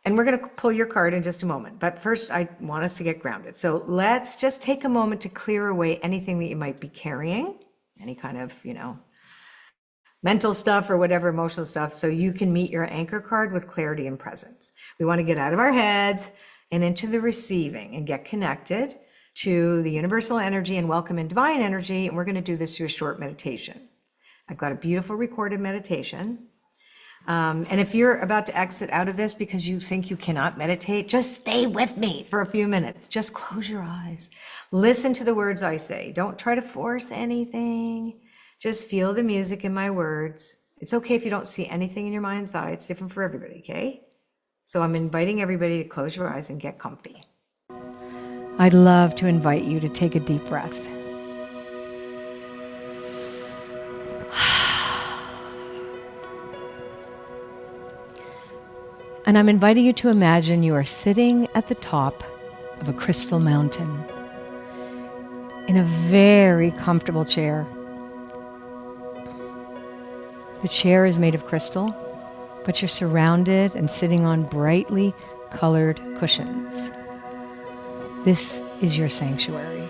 And we're going to pull your card in just a moment. But first, I want us to get grounded. So let's just take a moment to clear away anything that you might be carrying, any kind of, mental stuff or whatever, emotional stuff, so you can meet your anchor card with clarity and presence. We want to get out of our heads and into the receiving and get connected to the universal energy and welcome in divine energy. And we're going to do this through a short meditation. I've got a beautiful recorded meditation. And if you're about to exit out of this because you think you cannot meditate, just stay with me for a few minutes. Just close your eyes. Listen to the words I say. Don't try to force anything. Just feel the music in my words. It's okay if you don't see anything in your mind's eye. It's different for everybody, okay? So I'm inviting everybody to close your eyes and get comfy. I'd love to invite you to take a deep breath. And I'm inviting you to imagine you are sitting at the top of a crystal mountain in a very comfortable chair. The chair is made of crystal, but you're surrounded and sitting on brightly colored cushions. This is your sanctuary.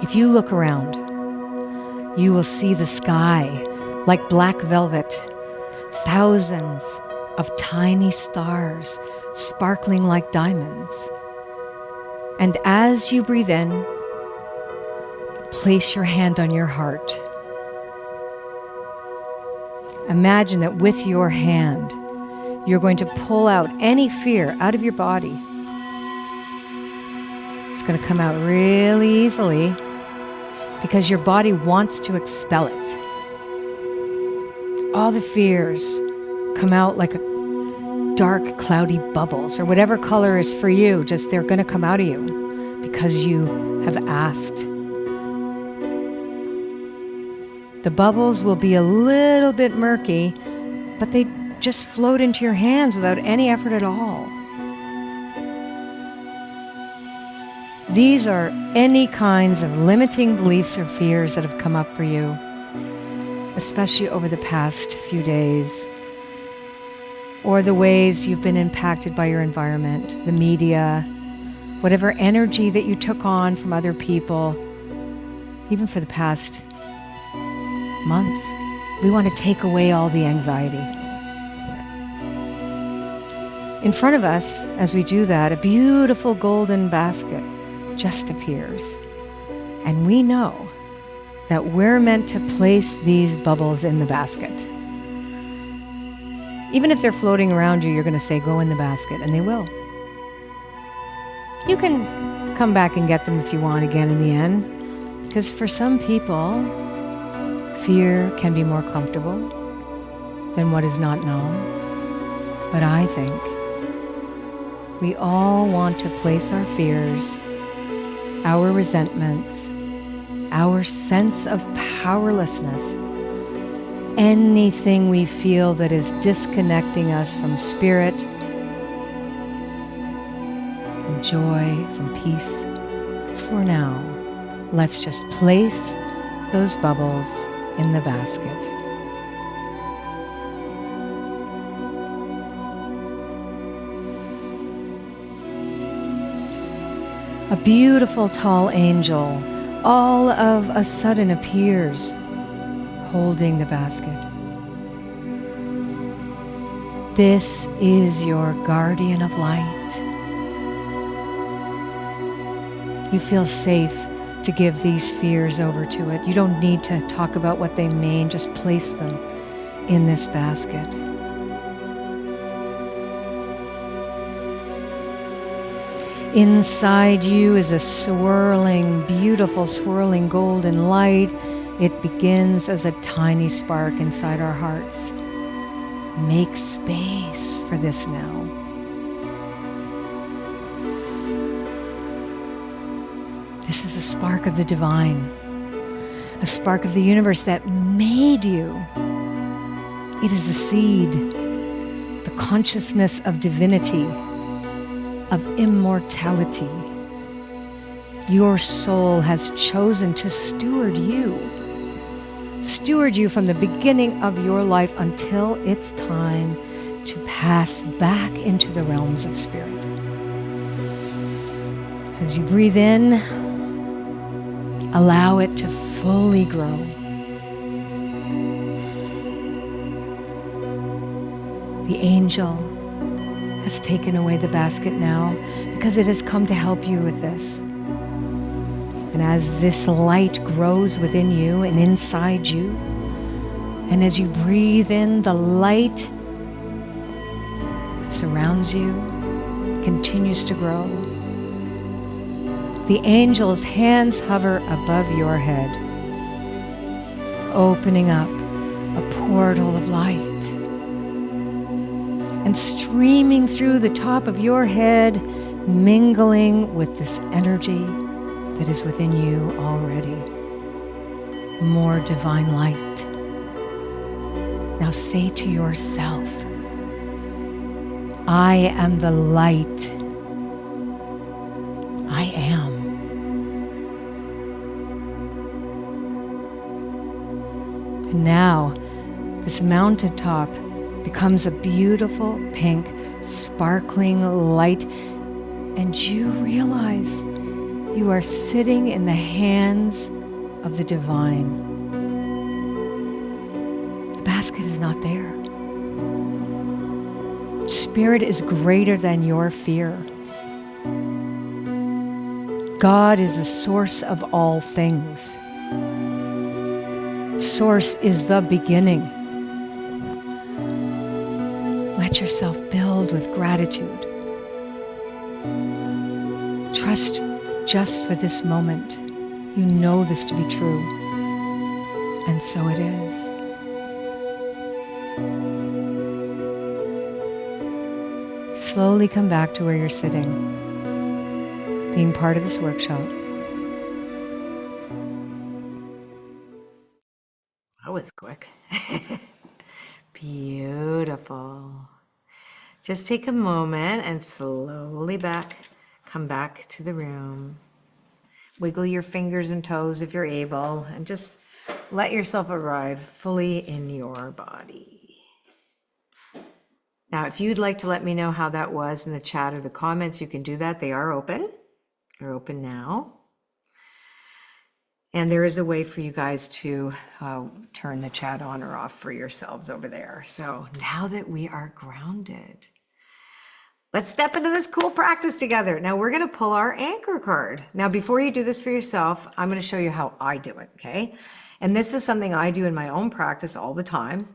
If you look around, you will see the sky like black velvet, thousands of tiny stars sparkling like diamonds. And as you breathe in, place your hand on your heart. Imagine that with your hand, you're going to pull out any fear out of your body. It's going to come out really easily because your body wants to expel it. All the fears come out like dark, cloudy bubbles, or whatever color is for you, just they're going to come out of you. because you have asked. The bubbles will be a little bit murky, but they just float into your hands without any effort at all. These are any kinds of limiting beliefs or fears that have come up for you, especially over the past few days, or the ways you've been impacted by your environment, the media, whatever energy that you took on from other people, even for the past months. We want to take away all the anxiety. In front of us, as we do that, a beautiful golden basket just appears. And we know that we're meant to place these bubbles in the basket. Even if they're floating around you, you're going to say, go in the basket, and they will. You can come back and get them if you want again in the end, because for some people, fear can be more comfortable than what is not known. But I think we all want to place our fears, our resentments, our sense of powerlessness, anything we feel that is disconnecting us from spirit, from joy, from peace. For now, let's just place those bubbles in the basket. A beautiful tall angel all of a sudden appears, holding the basket. This is your guardian of light. You feel safe to give these fears over to it. You don't need to talk about what they mean, just place them in this basket. Inside you is a swirling, beautiful, swirling golden light. It begins as a tiny spark inside our hearts. Make space for this now. This is a spark of the divine, a spark of the universe that made you. It is the seed, the consciousness of divinity, of immortality. Your soul has chosen to steward you from the beginning of your life until it's time to pass back into the realms of spirit. As you breathe in, allow it to fully grow. The angel has taken away the basket now because it has come to help you with this. And as this light grows within you and inside you, and as you breathe in, the light that surrounds you continues to grow. The angel's hands hover above your head, opening up a portal of light. And streaming through the top of your head, mingling with this energy that is within you already. More divine light. Now say to yourself, I am the light. I am. And now, this mountaintop becomes a beautiful pink, sparkling light, and you realize you are sitting in the hands of the divine. The basket is not there. Spirit is greater than your fear. God is the source of all things. Source is the beginning. Let yourself build with gratitude. Trust just for this moment. You know this to be true. And so it is. Slowly come back to where you're sitting. being part of this workshop. That was quick. Beautiful. Just take a moment and slowly come back to the room. Wiggle your fingers and toes if you're able, and just let yourself arrive fully in your body. Now, if you'd like to let me know how that was in the chat or the comments, you can do that. They are open. They're open now. And there is a way for you guys to turn the chat on or off for yourselves over there. So now that we are grounded, let's step into this cool practice together. Now we're going to pull our anchor card. Now, before you do this for yourself, I'm going to show you how I do it, okay? And this is something I do in my own practice all the time,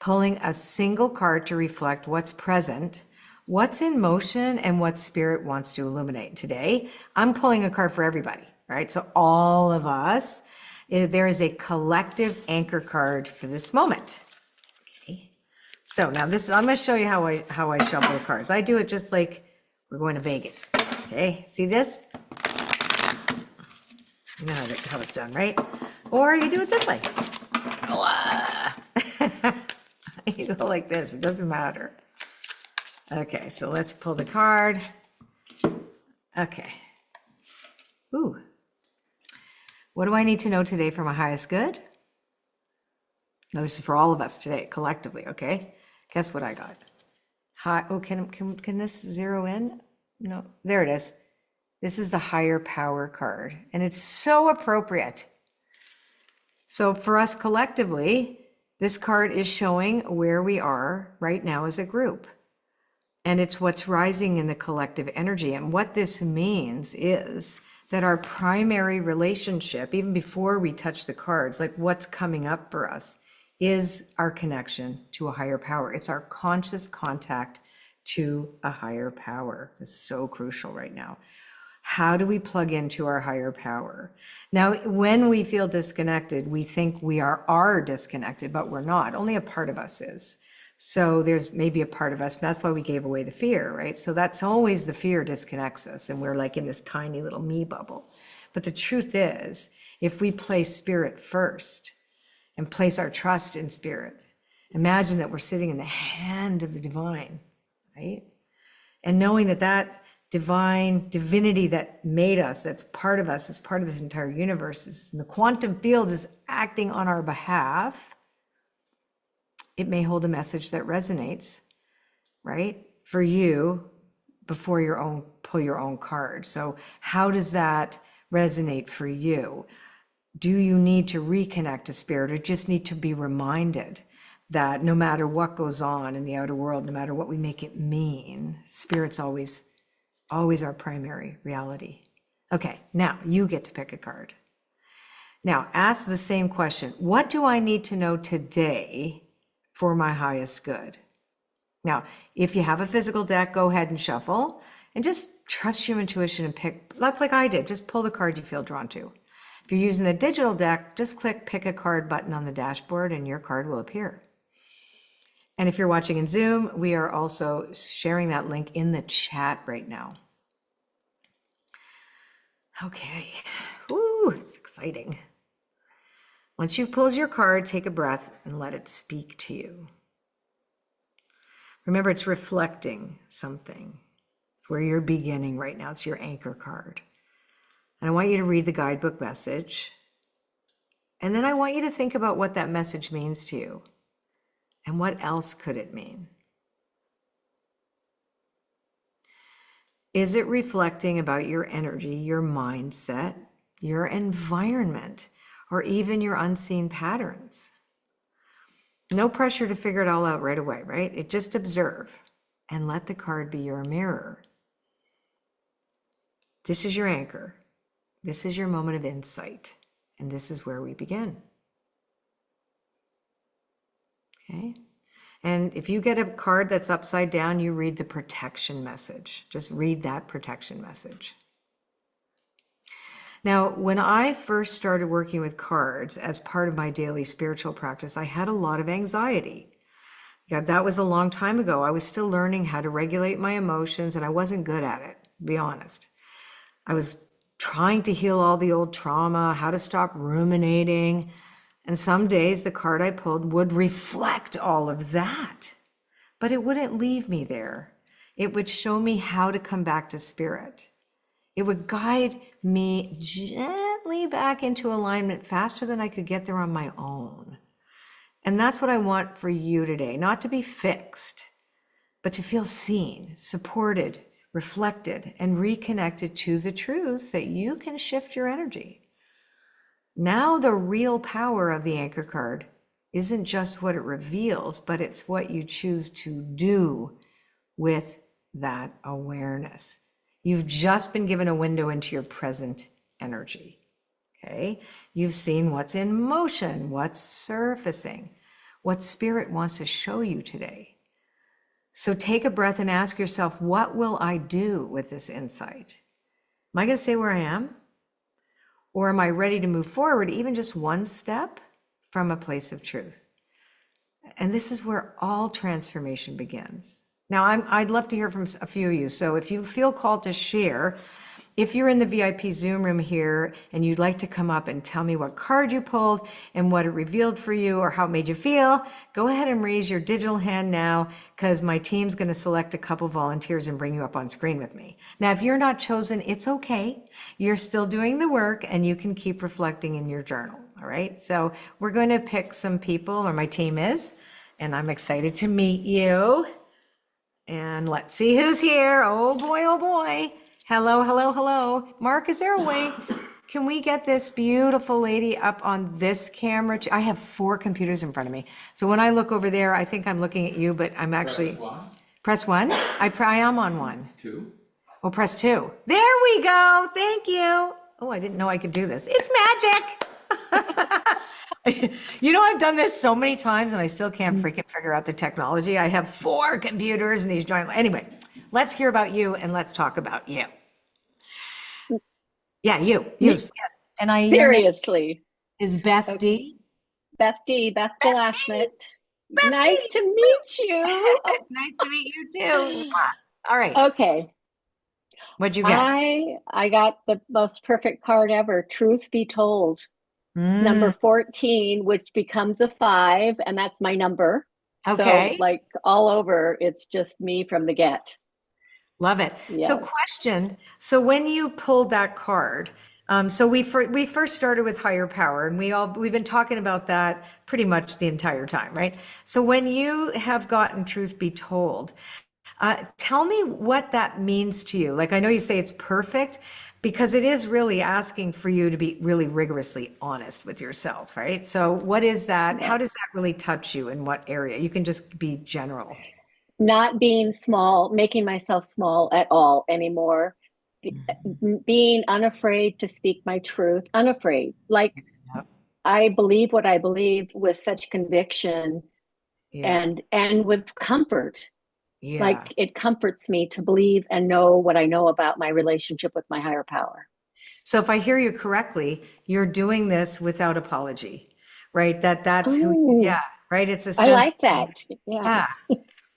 pulling a single card to reflect what's present, what's in motion, and what spirit wants to illuminate. Today, I'm pulling a card for everybody, right? So all of us, there is a collective anchor card for this moment. Okay. So now I'm going to show you how I shuffle the cards. I do it just like we're going to Vegas. Okay. See this? You know how it's done, right? Or you do it this way. You go like this. It doesn't matter. Okay. So let's pull the card. Okay. Ooh. What do I need to know today for my highest good? Now, this is for all of us today, collectively, okay? Guess what I got? Can this zero in? No, there it is. This is the higher power card, and it's so appropriate. So for us collectively, this card is showing where we are right now as a group. And it's what's rising in the collective energy. And what this means is that our primary relationship, even before we touch the cards, like what's coming up for us, is our connection to a higher power. It's our conscious contact to a higher power. This is so crucial right now. How do we plug into our higher power? Now, when we feel disconnected, we think we are disconnected, but we're not. Only a part of us is. So there's maybe a part of us, that's why we gave away the fear, right? So that's always the fear disconnects us, and we're like in this tiny little me bubble. But the truth is, if we place spirit first and place our trust in spirit, imagine that we're sitting in the hand of the divine, right? And knowing that divinity that made us, that's part of us, that's part of this entire universe, and the quantum field is acting on our behalf. It may hold a message that resonates, right? For you before pull your own card. So how does that resonate for you? Do you need to reconnect to spirit, or just need to be reminded that no matter what goes on in the outer world, no matter what we make it mean, spirit's always our primary reality. Okay, now you get to pick a card. Now ask the same question. What do I need to know today for my highest good? Now, if you have a physical deck, go ahead and shuffle and just trust your intuition and pick. That's like I did. Just pull the card you feel drawn to. If you're using the digital deck, just click pick a card button on the dashboard and your card will appear. And if you're watching in Zoom, we are also sharing that link in the chat right now. Okay. Woo, it's exciting. Once you've pulled your card, take a breath and let it speak to you. Remember, it's reflecting something. It's where you're beginning right now. It's your anchor card. And I want you to read the guidebook message. And then I want you to think about what that message means to you. And what else could it mean? Is it reflecting about your energy, your mindset, your environment, or even your unseen patterns? No pressure to figure it all out right away, right? It just observe and let the card be your mirror. This is your anchor. This is your moment of insight. And this is where we begin. Okay? And if you get a card that's upside down, you read the protection message. Just read that protection message. Now, when I first started working with cards as part of my daily spiritual practice, I had a lot of anxiety. Yeah, that was a long time ago. I was still learning how to regulate my emotions, and I wasn't good at it, to be honest. I was trying to heal all the old trauma, how to stop ruminating. And some days the card I pulled would reflect all of that, but it wouldn't leave me there. It would show me how to come back to spirit. It would guide me gently back into alignment faster than I could get there on my own. And that's what I want for you today, not to be fixed, but to feel seen, supported, reflected, and reconnected to the truth that you can shift your energy. Now, the real power of the anchor card isn't just what it reveals, but it's what you choose to do with that awareness. You've just been given a window into your present energy. Okay? You've seen what's in motion, what's surfacing, what spirit wants to show you today. So take a breath and ask yourself, what will I do with this insight? Am I going to stay where I am? Or am I ready to move forward, even just one step from a place of truth? And this is where all transformation begins. Now, I'd love to hear from a few of you. So if you feel called to share, if you're in the VIP Zoom room here and you'd like to come up and tell me what card you pulled and what it revealed for you or how it made you feel, go ahead and raise your digital hand now, because my team's going to select a couple volunteers and bring you up on screen with me. Now, if you're not chosen, it's okay. You're still doing the work and you can keep reflecting in your journal. All right. So we're going to pick some people, or my team is, and I'm excited to meet you. And let's see who's here. Oh boy, oh boy. Hello, hello, hello. Mark, is there a way? Can we get this beautiful lady up on this camera? I have 4 computers in front of me. So when I look over there, I think I'm looking at you, but I'm actually. Press 1. I am on 1. 2. Oh, press 2. There we go. Thank you. Oh, I didn't know I could do this. It's magic. You know, I've done this so many times and I still can't freaking figure out the technology. I have 4 computers and these giant. Anyway, let's hear about you and let's talk about you. Yeah, you. Yes. And Seriously. Is Beth D? Beth D. Beth Galashmet. Nice to meet you. Nice to meet you too. All right. Okay. What'd you get? I got the most perfect card ever. Truth be told. Number 14, which becomes a 5, and that's my number. Okay. So like all over, it's just me from the get. Love it. Yeah. So question, so when you pulled that card, so we first started with higher power, and we've been talking about that pretty much the entire time, right? So when you have gotten truth be told, tell me what that means to you. Like, I know you say it's perfect, because it is really asking for you to be really rigorously honest with yourself, right? So what is that? How does that really touch you? In what area? You can just be general. Not being small, making myself small at all anymore. Being unafraid to speak my truth, unafraid. Like, I believe what I believe with such conviction and with comfort. Yeah. Like, it comforts me to believe and know what I know about my relationship with my higher power. So if I hear you correctly, you're doing this without apology, right? That's who, yeah, right? It's a sense. I like that. Yeah.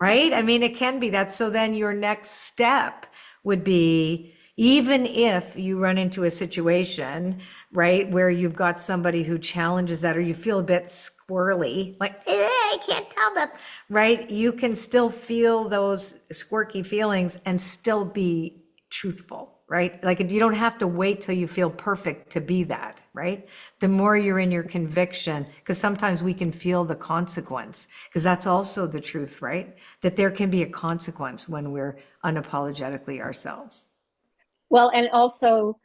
Right? I mean, it can be that. So then your next step would be, even if you run into a situation, right, where you've got somebody who challenges that, or you feel a bit squirrely, like, I can't tell them, right? You can still feel those squirky feelings and still be truthful, right? Like, you don't have to wait till you feel perfect to be that, right? The more you're in your conviction, because sometimes we can feel the consequence, because that's also the truth, right? That there can be a consequence when we're unapologetically ourselves. Well, and also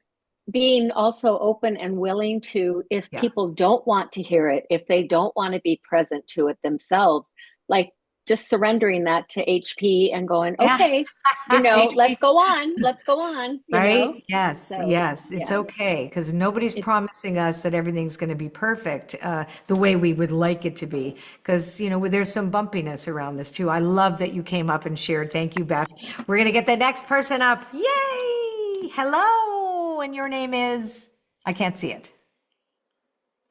being also open and willing to, if people don't want to hear it, if they don't want to be present to it themselves, like just surrendering that to HP and going, okay, you know, let's go on, you right? know? Yes, So, yes, it's okay, because nobody's promising us that everything's going to be perfect the way we would like it to be, because, you know, there's some bumpiness around this too. I love that you came up and shared. Thank you, Beth. We're going to get the next person up. Yay! Hello, and your name is, I can't see it.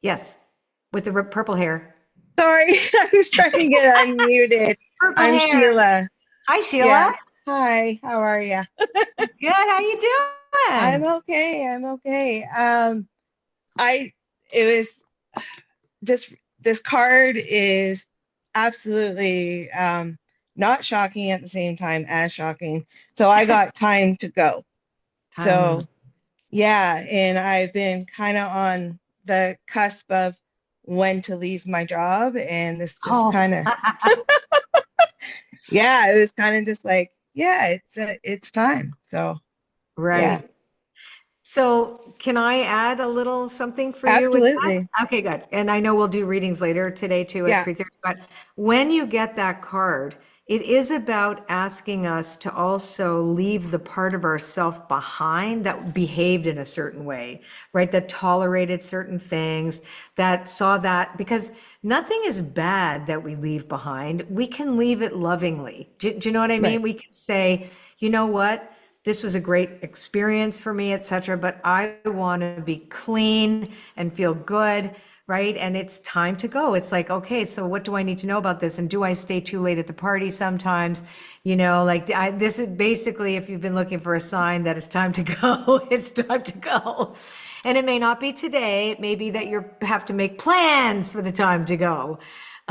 Yes, with the purple hair. Sorry, I was trying to get unmuted. I'm hair. Sheila. Hi, Sheila. Yeah. Hi, how are you? Good, how you I'm doing? okay. I'm okay. I it was just this card is absolutely not shocking at the same time as shocking. So I got time to go. So Time. yeah, and I've been kind of on the cusp of when to leave my job, and this just Oh, kind of yeah, it was kind of just like yeah, it's time. So yeah, right. So can I add a little something for you with absolutely. that? Okay, good. And I know we'll do readings later today too at Yeah, 3:30. But when you get that card, it is about asking us to also leave the part of ourself behind that behaved in a certain way, right? That tolerated certain things, that saw that, because nothing is bad that we leave behind. We can leave it lovingly. Do you know what I mean? right. We can say, you know what? This was a great experience for me, etc. But I want to be clean and feel good, right? And it's time to go. It's like, okay, so what do I need to know about this? And do I stay too late at the party sometimes? Like this is basically, if you've been looking for a sign that it's time to go, it's time to go. And it may not be today. It may be that you have to make plans for the time to go.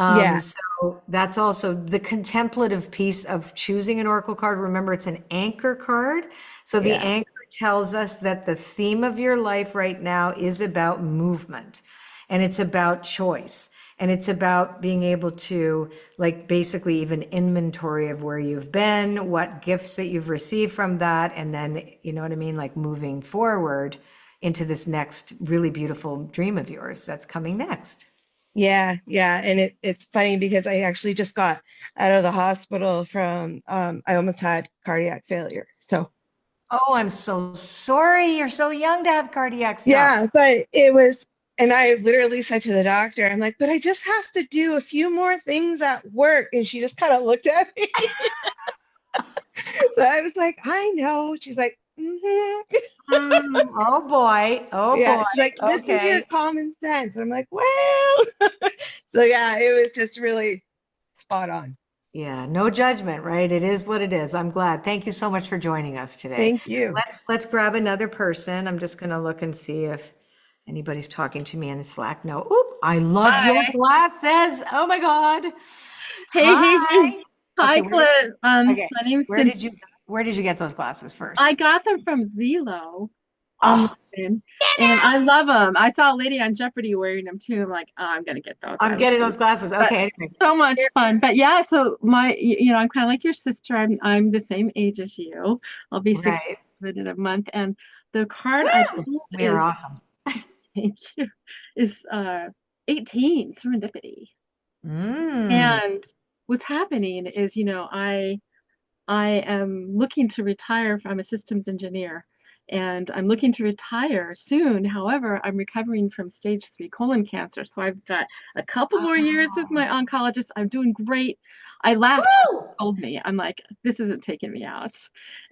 Yeah, So that's also the contemplative piece of choosing an oracle card. Remember, it's an anchor card. So the yeah, anchor tells us that the theme of your life right now is about movement and it's about choice. And it's about being able to, like, basically even inventory of where you've been, what gifts that you've received from that. And then, you know what I mean? Like moving forward into this next really beautiful dream of yours that's coming next. yeah, yeah. And it's funny because I actually just got out of the hospital from I almost had cardiac failure. So Oh, I'm so sorry. You're so young to have cardiac yeah, stuff. but it was, and I literally said to the doctor, I'm like, but I just have to do a few more things at work. And she just kind of looked at me. So I was like, I know. She's like, mm-hmm. Oh boy. Oh Yeah, boy. she's like, listen to your Okay. common sense. I'm like, well, so yeah, it was just really spot on. Yeah, no judgment, right? It is what it is. I'm glad. Thank you so much for joining us today. Thank you. Let's grab another person. I'm just gonna look and see if anybody's talking to me in the Slack. No. Oop, I love your Hi. glasses. Oh my God. Hey, hey, hey. Hi. Hi, Okay, Colette. okay. My name's Where Cynthia. did you where did you get those glasses I first? got them from Zelo Oh, online, and I love them. I saw a lady on Jeopardy wearing them too. I'm like, oh, I'm gonna get those. I'm I love getting them. those glasses. But Okay, anyway. so much fun. But yeah, so I'm kind of like your sister. I'm the same age as you. I'll be 60 Right. in a month, and the card I Woo! pulled We are is awesome. thank you is 18 serendipity. Mm. And what's happening is, I am looking to retire. I'm a systems engineer and I'm looking to retire soon. However, I'm recovering from stage 3 colon cancer. So I've got a couple more years with my Oh. oncologist. I'm doing great. I laughed when Woo! he told me, I'm like, this isn't taking me out.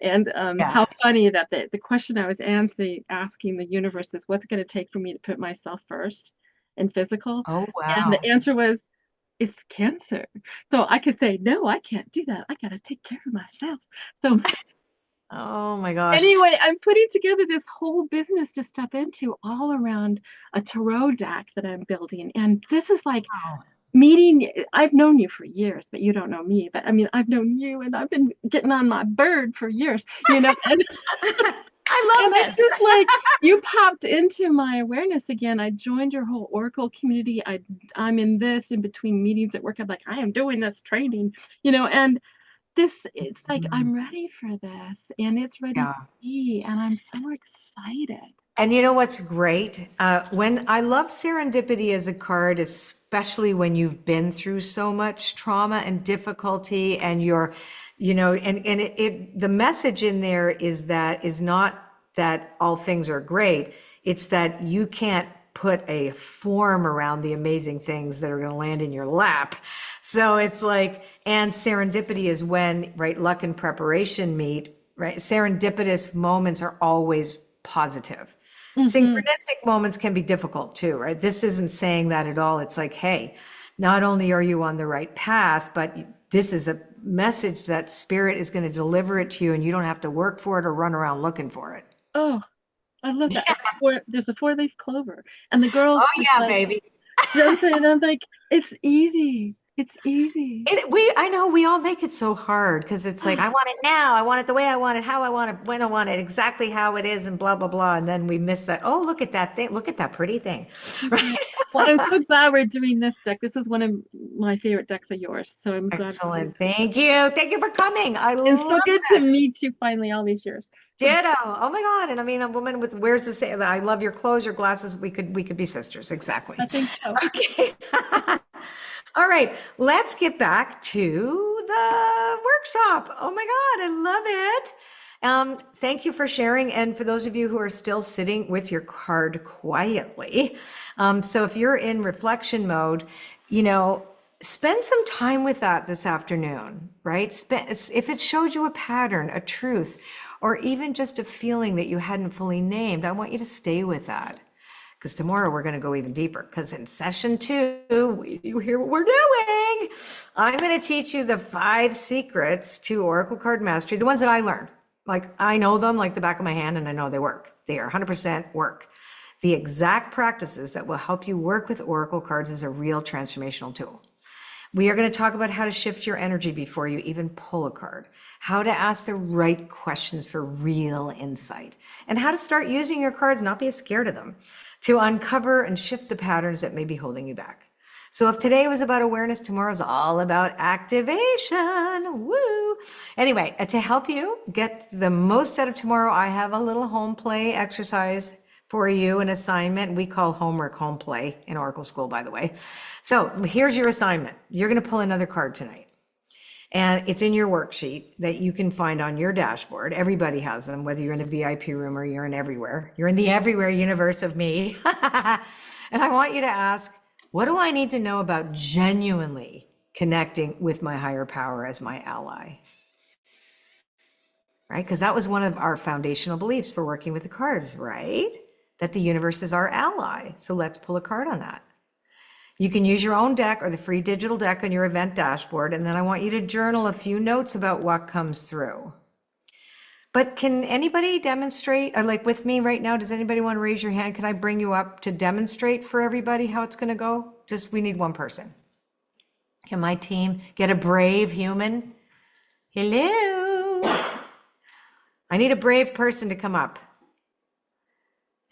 And Yeah. how funny that the question I was asking the universe is what's going to take for me to put myself first in physical? Oh, And the wow. answer was, it's cancer. So I could say, no, I can't do that. I got to take care of myself. So Oh my gosh. anyway, I'm putting together this whole business to step into all around a tarot deck that I'm building. And this is like Wow. meeting, I've known you for years, but you don't know me. But I mean, I've known you and I've been getting on my bird for years, and I and love it's this. just like you popped into my awareness again. I joined your whole Oracle community. I'm in this in between meetings at work. I'm like, I am doing this training, and this it's like Mm, I'm ready for this and it's ready yeah. for me and I'm so excited. And you know what's great? When I love serendipity as a card, especially when you've been through so much trauma and difficulty, and the message in there is not that all things are great. It's that you can't put a form around the amazing things that are going to land in your lap. So it's like, and serendipity is when, right, luck and preparation meet, right? Serendipitous moments are always positive. Hmm. Synchronistic moments can be difficult too, right? This isn't saying that at all. It's like, hey, not only are you on the right path, but this is a message that spirit is going to deliver it to you and you don't have to work for it or run around looking for it. Oh, I love that. There's a four-leaf clover, and the girls Oh just yeah, like baby. jump in. I'm like, it's easy. It's easy. I know we all make it so hard because it's like, I want it now. I want it the way I want it, how I want it, when I want it, exactly how it is, and blah, blah, blah. And then we miss that. Oh, look at that thing. Look at that pretty thing. Yeah. Right? Well, I'm so glad we're doing this deck. This is one of my favorite decks of yours. So I'm glad we're doing Excellent. Thank you. Thank you for coming. I it. And so love good to this. meet you finally all these years. Ditto. Oh my God. And I mean, a woman with, where's the say? I love your clothes, your glasses. We could be sisters. Exactly. I think so. Okay. All right, let's get back to the workshop. Oh my God, I love it. Thank you for sharing. And for those of you who are still sitting with your card quietly, so if you're in reflection mode, spend some time with that this afternoon, right? If it shows you a pattern, a truth, or even just a feeling that you hadn't fully named, I want you to stay with that. Because tomorrow we're going to go even deeper. Because in session 2, you hear what we're doing. I'm going to teach you the 5 secrets to Oracle card mastery, the ones that I learned. Like I know them like the back of my hand, and I know they work. They are 100% work. The exact practices that will help you work with Oracle cards is a real transformational tool. We are going to talk about how to shift your energy before you even pull a card, how to ask the right questions for real insight, and how to start using your cards, not be scared of them, to uncover and shift the patterns that may be holding you back. So if today was about awareness, tomorrow's all about activation. Woo! Anyway, to help you get the most out of tomorrow, I have a little home play exercise for you, an assignment. We call homework home play in Oracle School, by the way. So here's your assignment. You're going to pull another card tonight. And it's in your worksheet that you can find on your dashboard. Everybody has them, whether you're in the VIP room or you're in everywhere. You're in the everywhere universe of me. And I want you to ask, what do I need to know about genuinely connecting with my higher power as my ally? Right? Because that was one of our foundational beliefs for working with the cards, right? That the universe is our ally. So let's pull a card on that. You can use your own deck or the free digital deck on your event dashboard. And then I want you to journal a few notes about what comes through. But can anybody demonstrate, or like with me right now, does anybody want to raise your hand? Can I bring you up to demonstrate for everybody how it's going to go? We need one person. Can my team get a brave human? Hello. I need a brave person to come up.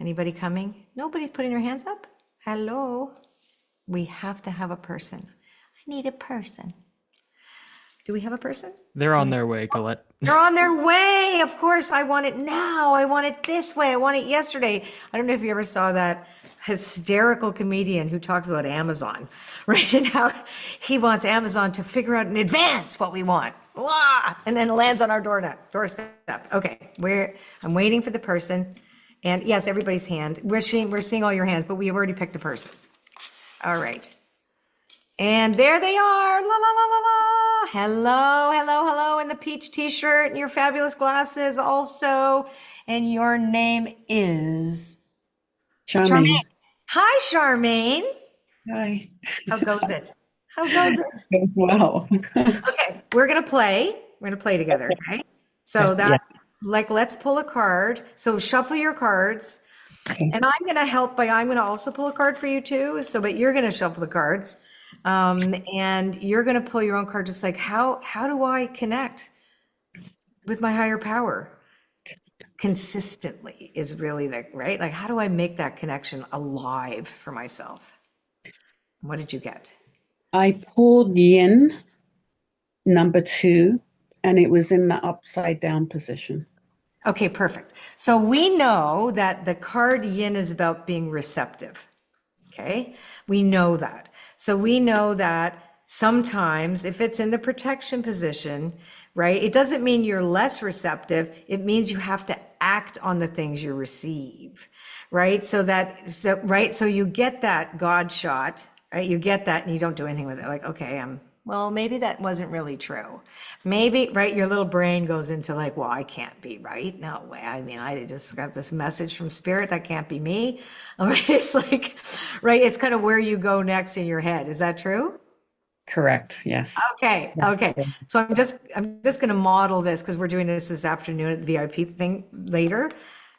Anybody coming? Nobody's putting their hands up? Hello. We have to have a person. I need a person. Do we have a person? They're on their way, Colette. They're on their way. Of course, I want it now. I want it this way. I want it yesterday. I don't know if you ever saw that hysterical comedian who talks about Amazon, right? And how he wants Amazon to figure out in advance what we want. Blah! And then it lands on our doorstep. Okay, I'm waiting for the person. And yes, everybody's hand. We're seeing all your hands, but we have already picked a person. All right. And there they are. La, la, la, la, la. Hello, hello, hello. In the peach t-shirt and your fabulous glasses also. And your name is? Charmaine. Hi, Charmaine. Hi. How goes it? How goes it? Goes well. Okay, we're going to play. We're going to play together, okay? So let's pull a card. So shuffle your cards. Okay. And I'm going to help I'm going to also pull a card for you too. But you're going to shuffle the cards. And you're going to pull your own card, just like, how do I connect with my higher power consistently is really right? Like, how do I make that connection alive for myself? What did you get? I pulled yin number 2, and it was in the upside down position. Okay, perfect. So we know that the card yin is about being receptive. Okay, we know that. So we know that sometimes if it's in the protection position, right, it doesn't mean you're less receptive. It means you have to act on the things you receive, right? So you get that God shot, right? You get that and you don't do anything with it. Like, okay, well, maybe that wasn't really true. Maybe, right, your little brain goes into like, well, I can't be, right? No way. I mean, I just got this message from spirit. That can't be me. All right, it's like, right, it's kind of where you go next in your head. Is that true? Correct. Yes. Okay. So I'm just going to model this because we're doing this afternoon at the VIP thing later.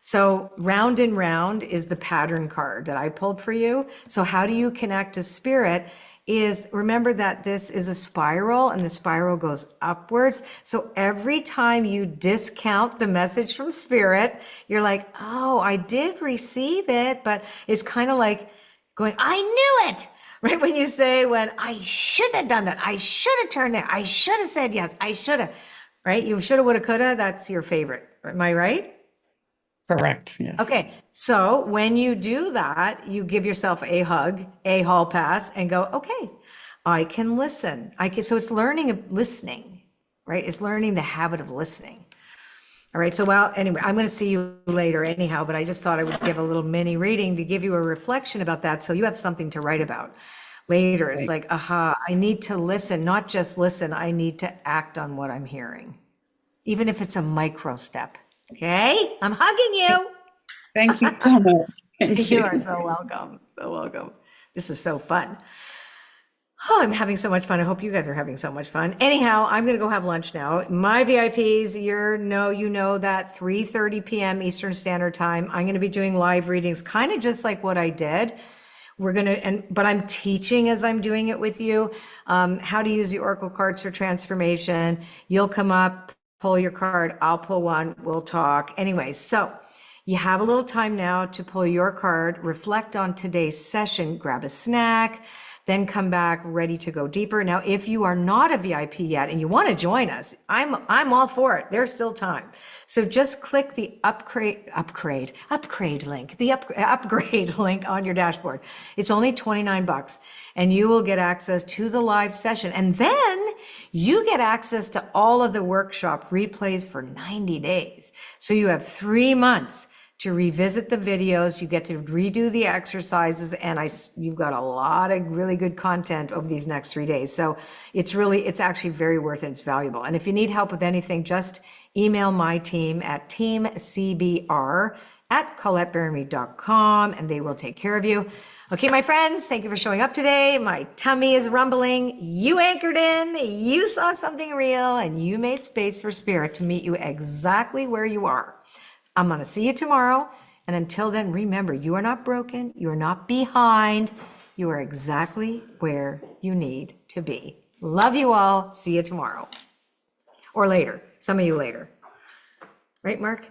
So round and round is the pattern card that I pulled for you. So how do you connect to spirit? Is remember that this is a spiral and the spiral goes upwards. So every time you discount the message from spirit, you're like, oh, I did receive it, but it's kind of like going, I knew it. Right? When you say, when I should have done that, I should have turned there, I should have said yes, I should have, right? You should have, would have, could have, that's your favorite. Am I right? Correct. Yes. Okay, so when you do that, you give yourself a hug, a hall pass, and go, okay, I can listen. So it's learning listening, right? It's learning the habit of listening. All right, so well, anyway, I'm going to see you later anyhow, but I just thought I would give a little mini reading to give you a reflection about that so you have something to write about later. It's like, aha, I need to listen, not just listen, I need to act on what I'm hearing, even if it's a micro step. Okay, I'm hugging you. Thank you so much. Thank You are so welcome. So welcome. This is so fun. Oh, I'm having so much fun. I hope you guys are having so much fun. Anyhow, I'm going to go have lunch now. My VIPs, you know that 3:30 p.m. Eastern Standard Time, I'm going to be doing live readings, kind of just like what I did. But I'm teaching as I'm doing it with you, how to use the Oracle cards for transformation. You'll come up, pull your card, I'll pull one, we'll talk. Anyway, so you have a little time now to pull your card, reflect on today's session, grab a snack, then come back ready to go deeper. Now, if you are not a VIP yet and you want to join us, I'm all for it. There's still time. So just click the upgrade link, the upgrade link on your dashboard. It's only $29 and you will get access to the live session. And then you get access to all of the workshop replays for 90 days. So you have 3 months to revisit the videos. You get to redo the exercises, and you've got a lot of really good content over these next 3 days. So it's actually very worth it. It's valuable. And if you need help with anything, just email my team at teamcbr@ColetteBaron-Reid.com, and they will take care of you. Okay, my friends, thank you for showing up today. My tummy is rumbling. You anchored in, you saw something real, and you made space for spirit to meet you exactly where you are. I'm going to see you tomorrow. And until then, remember, you are not broken. You are not behind. You are exactly where you need to be. Love you all. See you tomorrow or later. Some of you later. Right, Mark?